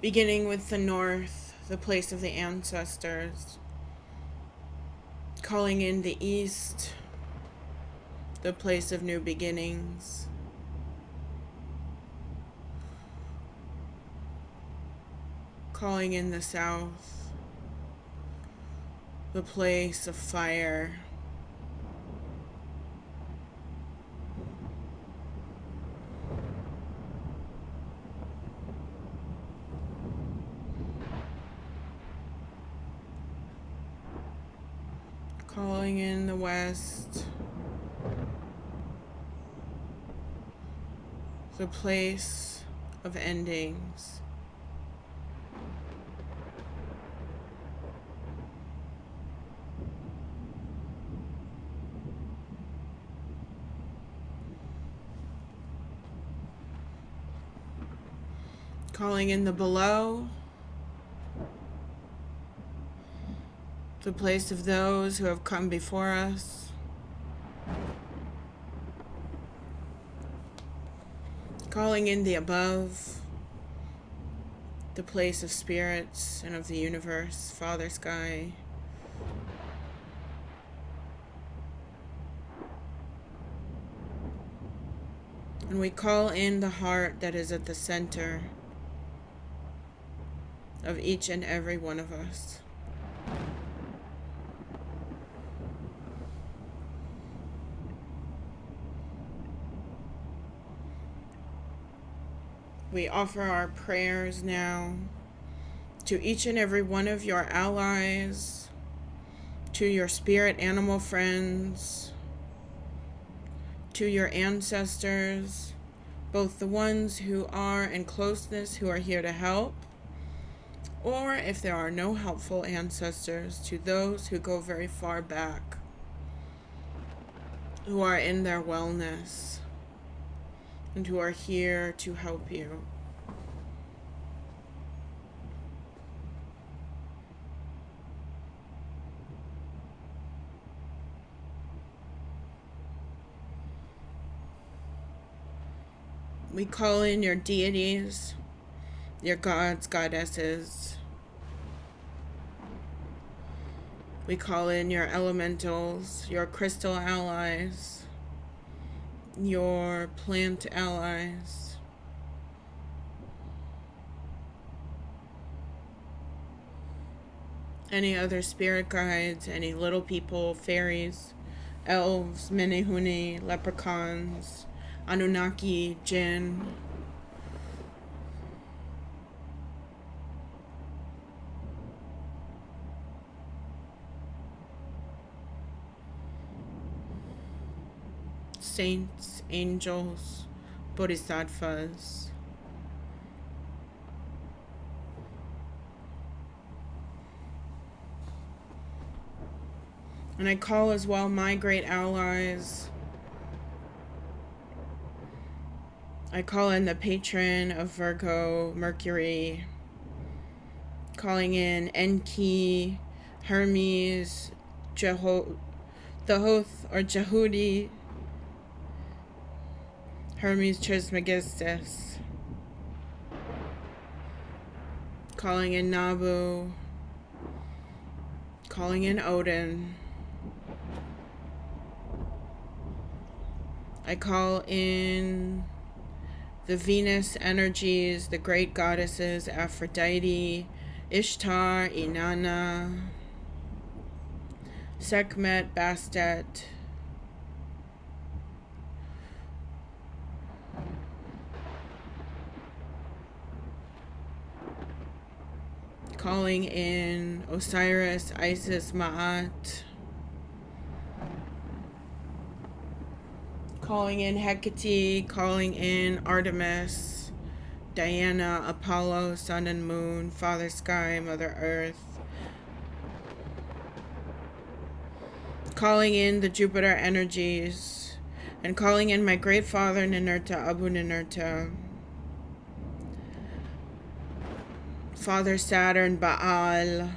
A: beginning with the north, the place of the ancestors, calling in the east, the place of new beginnings, calling in the south, the place of fire, calling in the west, the place of endings, calling in the below, the place of those who have come before us, calling in the above, the place of spirits and of the universe, Father Sky, and we call in the heart that is at the center of each and every one of us. We offer our prayers now to each and every one of your allies, to your spirit animal friends, to your ancestors, both the ones who are in closeness who are here to help, or if there are no helpful ancestors, to those who go very far back, who are in their wellness, and who are here to help you. We call in your deities, your gods, goddesses. We call in your elementals, your crystal allies, your plant allies. Any other spirit guides, any little people, fairies, elves, menehune, leprechauns, Anunnaki, Jinn. Saints, angels, bodhisattvas. And I call as well my great allies. I call in the patron of Virgo, Mercury, calling in Enki, Hermes, Thoth or Jehudi, Hermes Trismegistus, calling in Nabu, calling in Odin. I call in the Venus energies, the great goddesses, Aphrodite, Ishtar, Inanna, Sekhmet, Bastet, calling in Osiris, Isis, Ma'at, calling in Hecate, calling in Artemis, Diana, Apollo, Sun and Moon, Father Sky, Mother Earth. Calling in the Jupiter energies and calling in my great father Ninurta, Abu Ninurta, Father Saturn, Baal,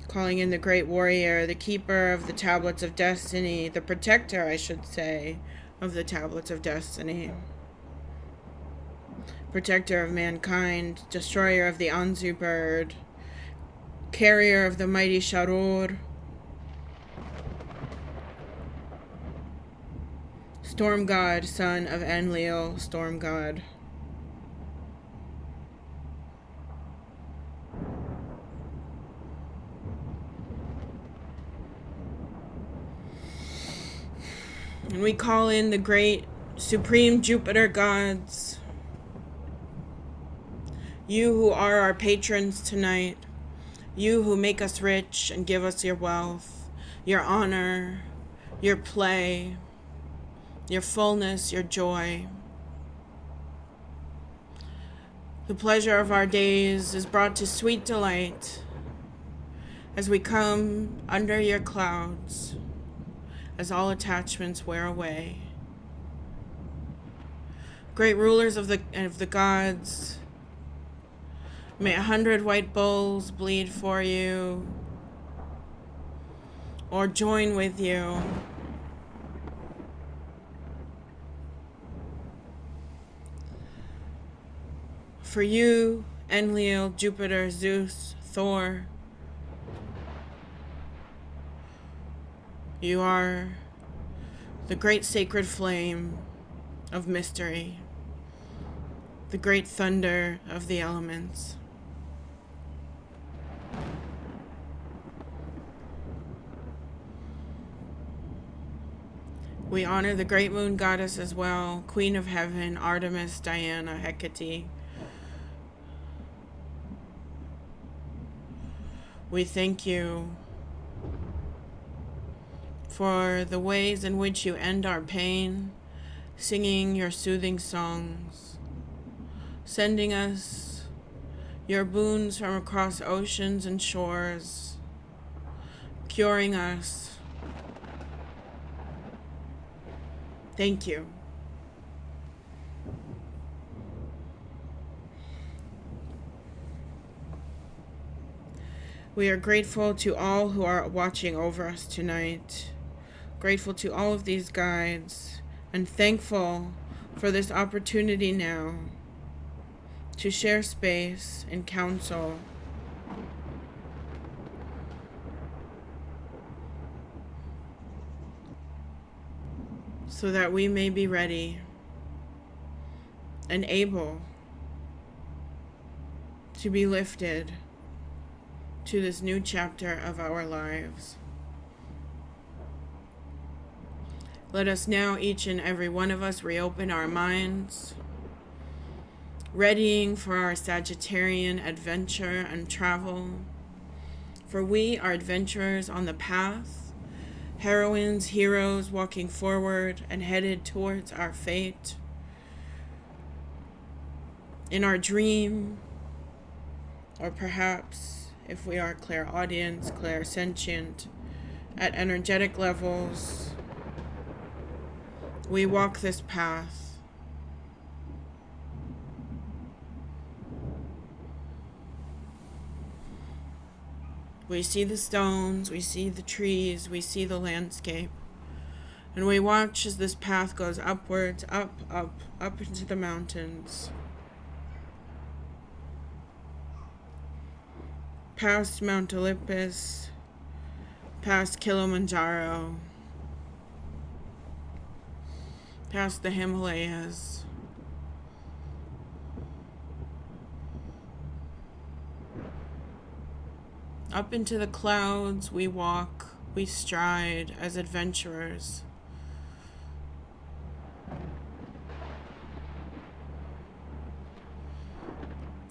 A: calling in the great warrior, the keeper of the tablets of destiny, the protector, I should say, of the tablets of destiny, protector of mankind, destroyer of the Anzu bird, carrier of the mighty Sharur, storm god, son of Enlil, storm god. And we call in the great supreme Jupiter gods, you who are our patrons tonight, you who make us rich and give us your wealth, your honor, your play, your fullness, your joy. The pleasure of our days is brought to sweet delight as we come under your clouds, as all attachments wear away. Great rulers of the gods, may 100 white bulls bleed for you or join with you. For you, Enlil, Jupiter, Zeus, Thor, you are the great sacred flame of mystery, the great thunder of the elements. We honor the great moon goddess as well, Queen of Heaven, Artemis, Diana, Hecate. We thank you for the ways in which you end our pain, singing your soothing songs, sending us your boons from across oceans and shores, curing us. Thank you. We are grateful to all who are watching over us tonight, grateful to all of these guides, and thankful for this opportunity now to share space and counsel. So that we may be ready and able to be lifted to this new chapter of our lives. Let us now, each and every one of us, reopen our minds, readying for our Sagittarian adventure and travel. For we are adventurers on the path, heroines, heroes walking forward and headed towards our fate. In our dream, or perhaps if we are clairaudience, clairsentient, at energetic levels, we walk this path. We see the stones, we see the trees, we see the landscape, and we watch as this path goes upwards, up into the mountains, past Mount Olympus, past Kilimanjaro, past the Himalayas, up into the clouds. We walk, we stride as adventurers.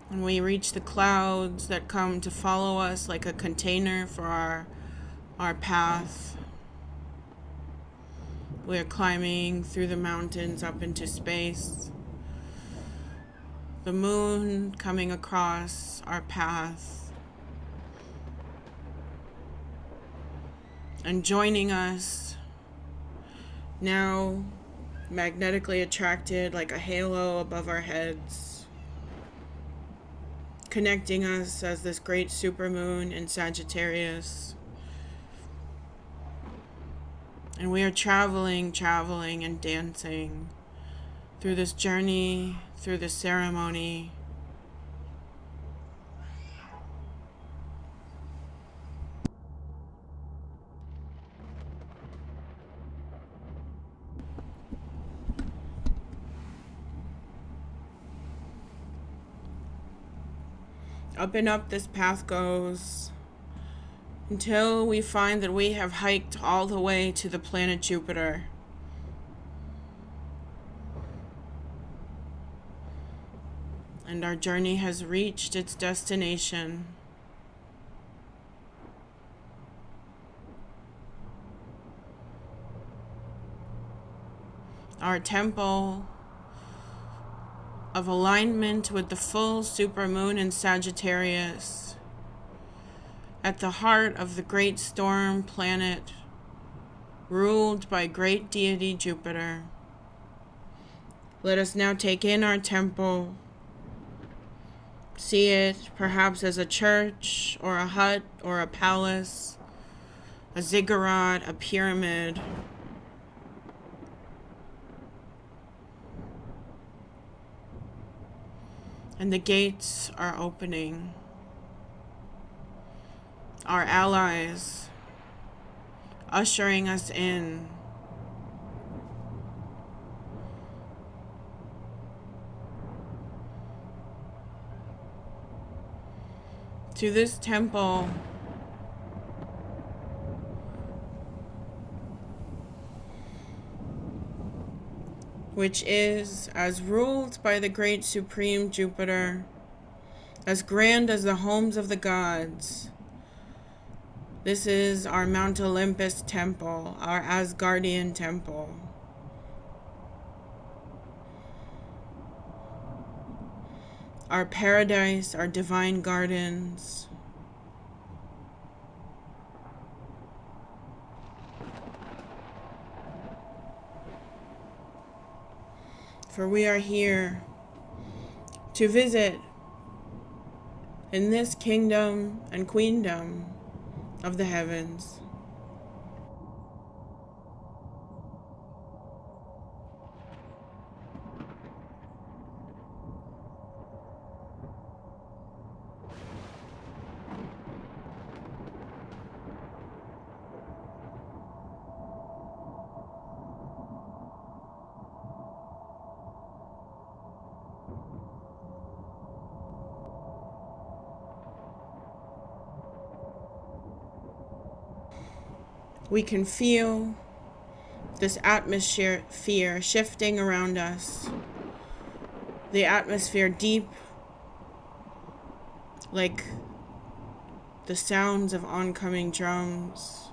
A: And we reach the clouds that come to follow us like a container for our path. We are climbing through the mountains up into space. the moon coming across our path and joining us, now magnetically attracted like a halo above our heads, connecting us as this great supermoon in Sagittarius. And we are traveling and dancing through this journey, through this ceremony. Up and up this path goes until we find that we have hiked all the way to the planet Jupiter. And our journey has reached its destination. Our temple of alignment with the full supermoon in Sagittarius, at the heart of the great storm planet, ruled by great deity Jupiter. Let us now take in our temple, see it perhaps as a church or a hut or a palace, a ziggurat, a pyramid. And the gates are opening. Our allies ushering us in. To this temple which is as ruled by the great supreme Jupiter, as grand as the homes of the gods. This is our Mount Olympus temple, our Asgardian temple. Our paradise, our divine gardens. For we are here to visit in this kingdom and queendom of the heavens. We can feel this atmosphere shifting around us. The atmosphere deep, like the sounds of oncoming drums,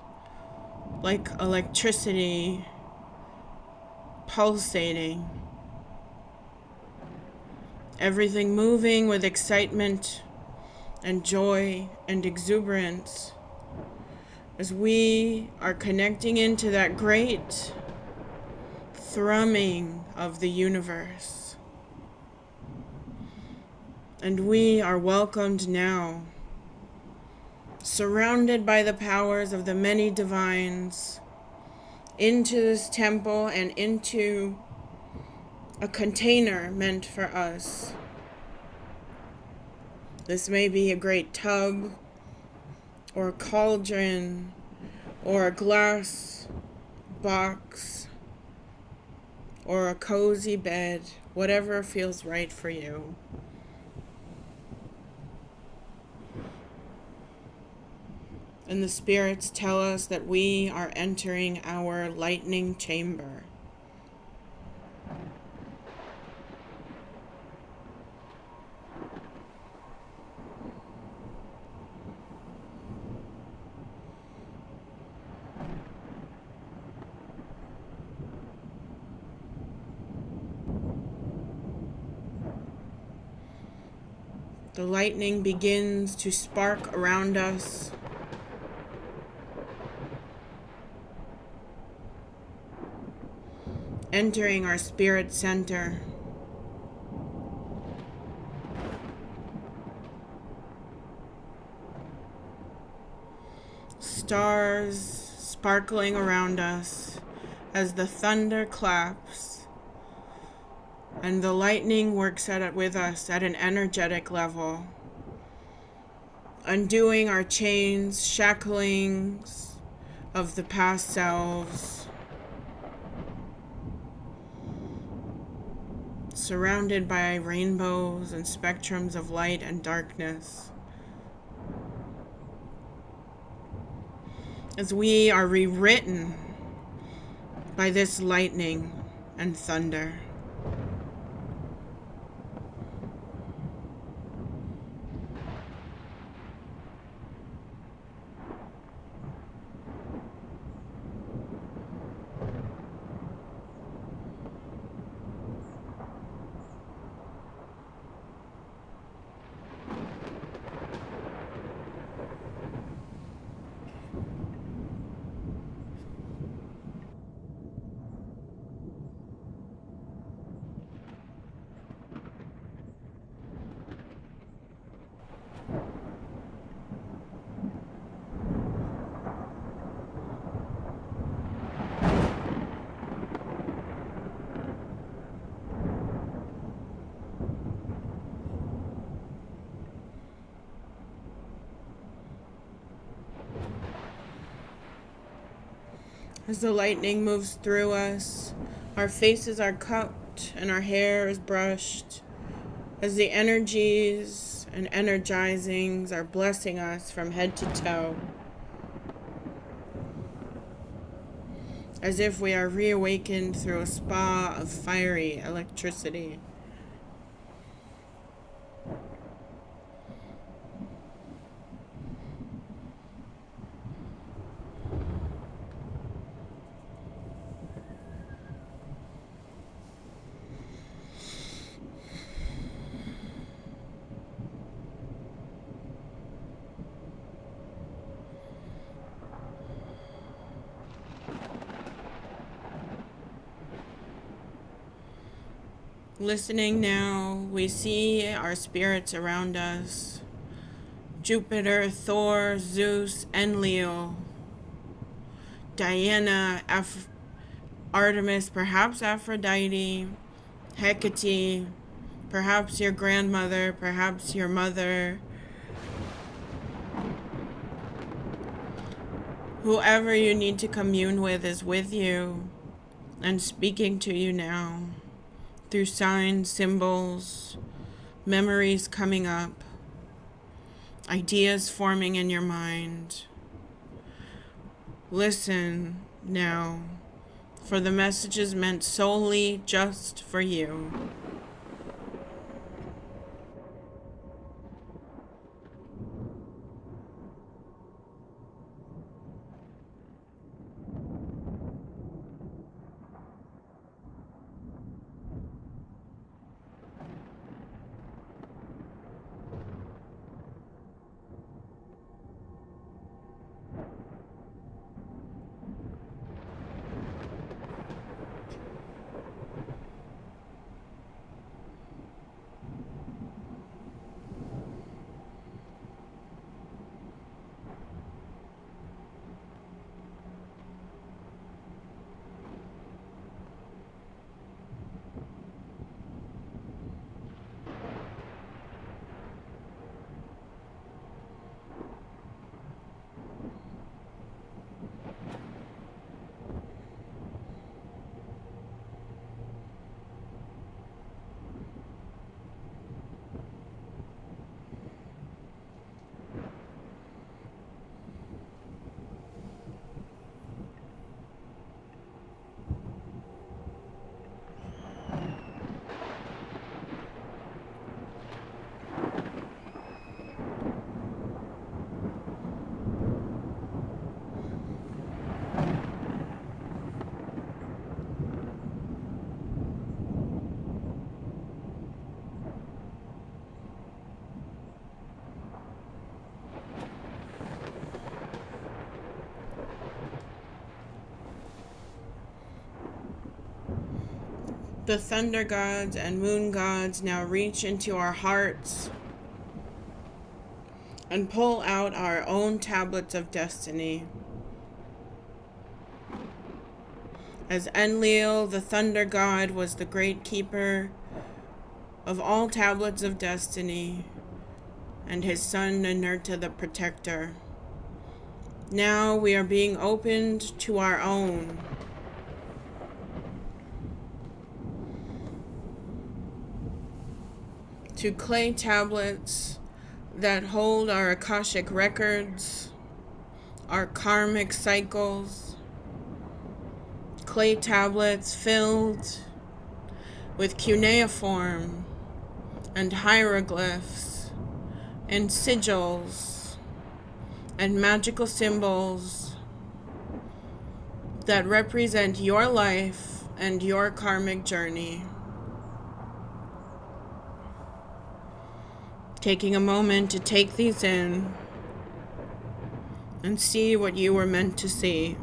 A: like electricity pulsating. Everything moving with excitement and joy and exuberance, as we are connecting into that great thrumming of the universe. And we are welcomed now, surrounded by the powers of the many divines, into this temple and into a container meant for us. This may be a great tub, or a cauldron, or a glass box, or a cozy bed, whatever feels right for you. And the spirits tell us that we are entering our lightning chamber. The lightning begins to spark around us. Entering our spirit center. Stars sparkling around us as the thunder claps and the lightning works with us at an energetic level, undoing our chains, shacklings of the past selves, surrounded by rainbows and spectrums of light and darkness. As we are rewritten by this lightning and thunder. As the lightning moves through us, our faces are cupped and our hair is brushed, as the energies and energizings are blessing us from head to toe, as if we are reawakened through a spa of fiery electricity. Listening now, we see our spirits around us. Jupiter, Thor, Zeus, and Leo. Diana, Artemis, perhaps Aphrodite, Hecate, perhaps your grandmother, perhaps your mother. Whoever you need to commune with is with you and speaking to you now through signs, symbols, memories coming up, ideas forming in your mind. Listen now, for the message is meant solely just for you. The thunder gods and moon gods now reach into our hearts and pull out our own tablets of destiny. As Enlil, the thunder god, was the great keeper of all tablets of destiny, and his son Ninurta the protector, now we are being opened to our own. To clay tablets that hold our Akashic records, our karmic cycles, clay tablets filled with cuneiform and hieroglyphs and sigils and magical symbols that represent your life and your karmic journey. Taking a moment to take these in and see what you were meant to see.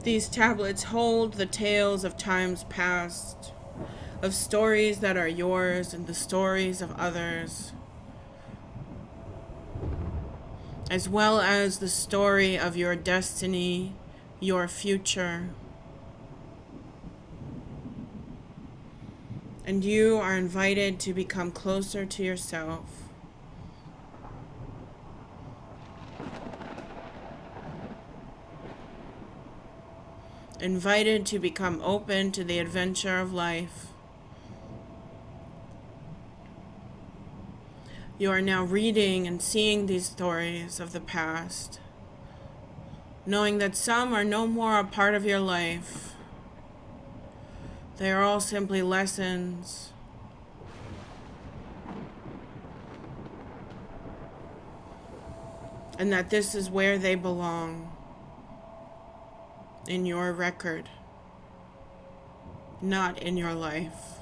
A: These tablets hold the tales of times past, of stories that are yours and the stories of others, as well as the story of your destiny, your future. And you are invited to become closer to yourself. Invited to become open to the adventure of life. You are now reading and seeing these stories of the past, knowing that some are no more a part of your life. They are all simply lessons. And that this is where they belong, in your record, not in your life.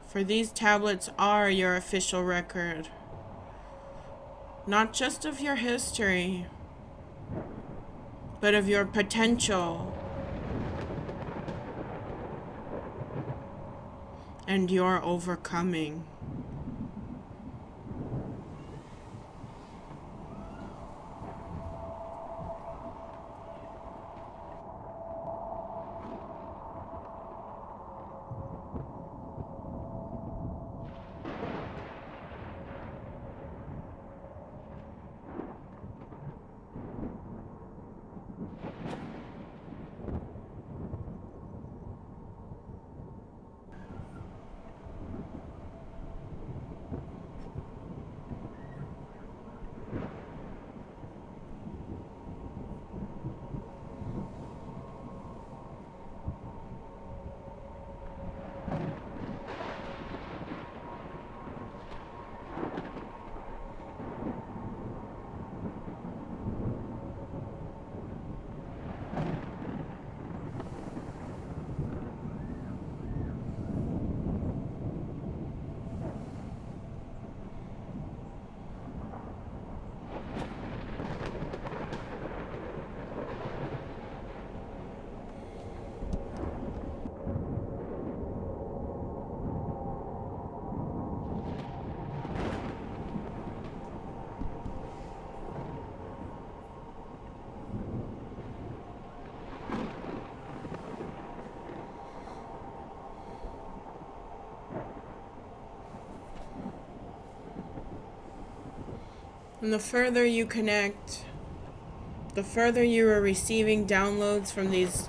A: For these tablets are your official record, not just of your history, but of your potential and your overcoming. And the further you connect, the further you are receiving downloads from these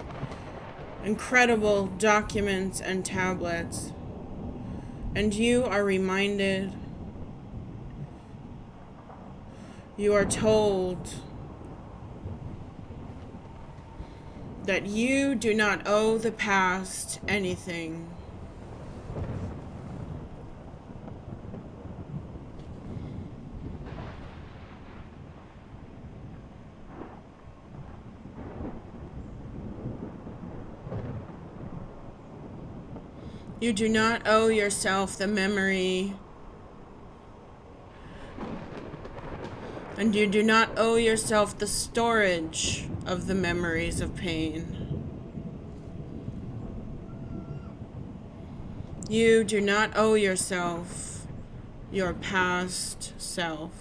A: incredible documents and tablets. And you are reminded, you are told that you do not owe the past anything. You do not owe yourself the memory, and you do not owe yourself the storage of the memories of pain. You do not owe yourself your past self.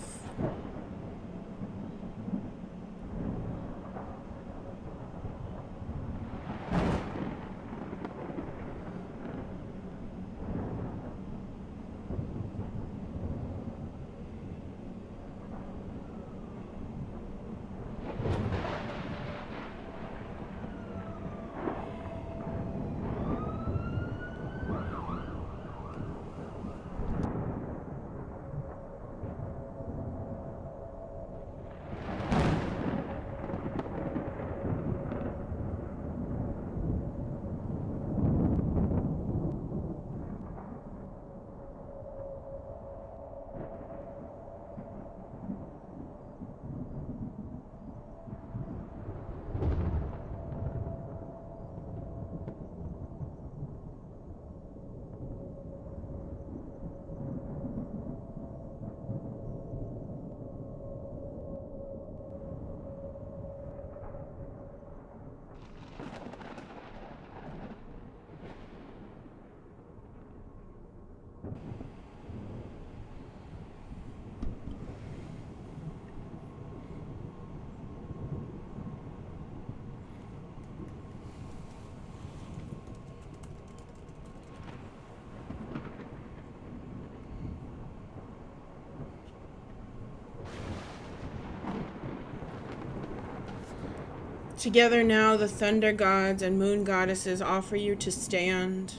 A: Together now, the thunder gods and moon goddesses offer you to stand,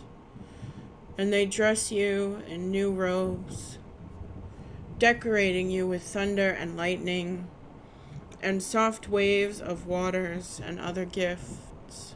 A: and they dress you in new robes, decorating you with thunder and lightning, and soft waves of waters and other gifts.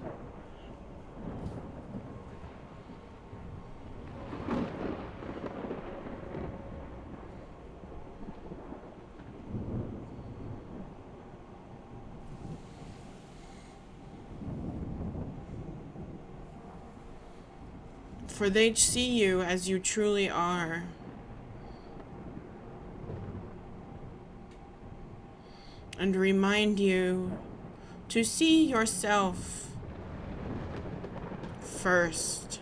A: For they see you as you truly are. And remind you to see yourself first.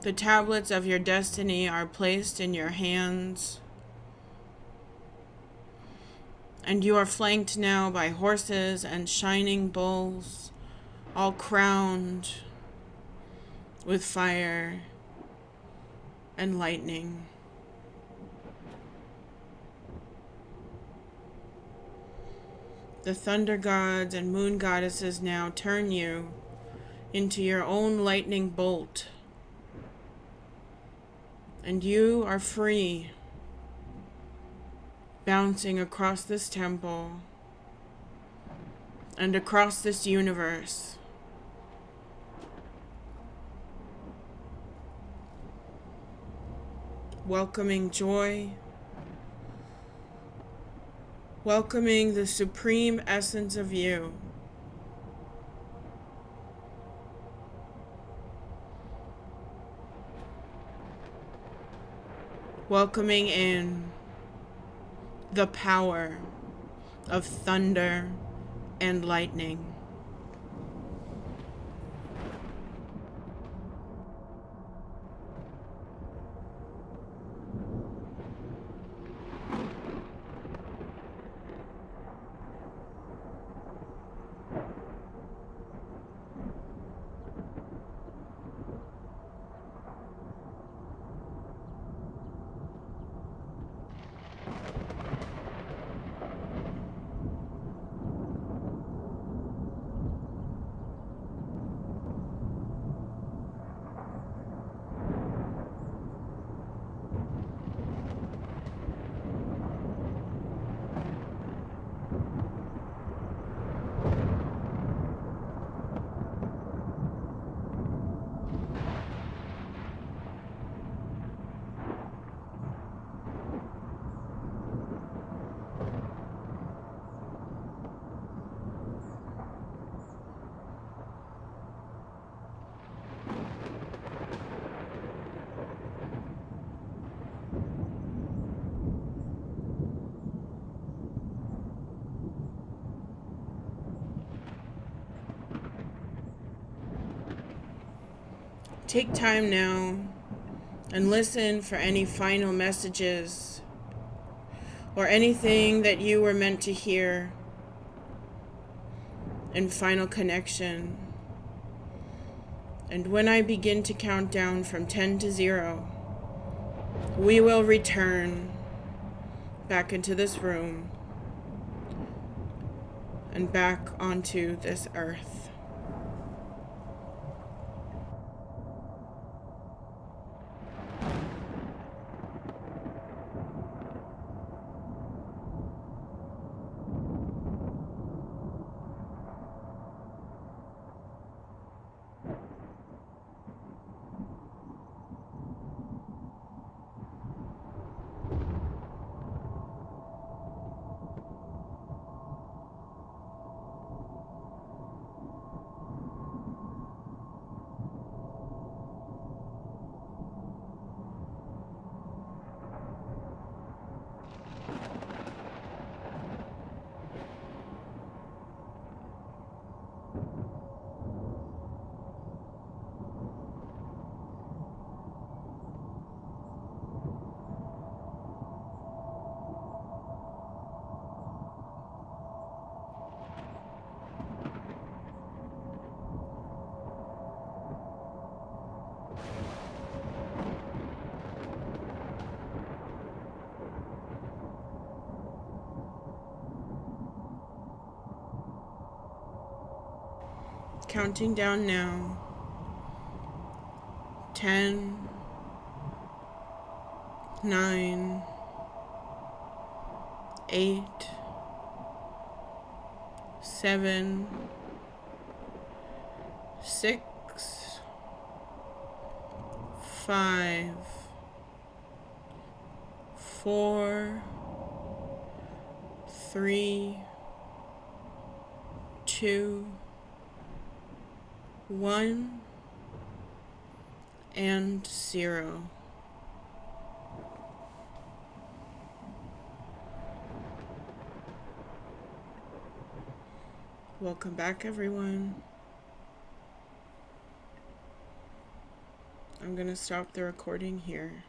A: The tablets of your destiny are placed in your hands, and you are flanked now by horses and shining bulls, all crowned with fire and lightning. The thunder gods and moon goddesses now turn you into your own lightning bolt, and you are free, bouncing across this temple and across this universe. Welcoming joy, welcoming the supreme essence of you. Welcoming in the power of thunder and lightning. Take time now and listen for any final messages or anything that you were meant to hear in final connection. And when I begin to count down from 10 to 0, we will return back into this room and back onto this earth. Counting down now. 10, 9, 8, 7, 6, 5, 4, 3, 2, 1, and 0. Welcome back, everyone. I'm going to stop the recording here.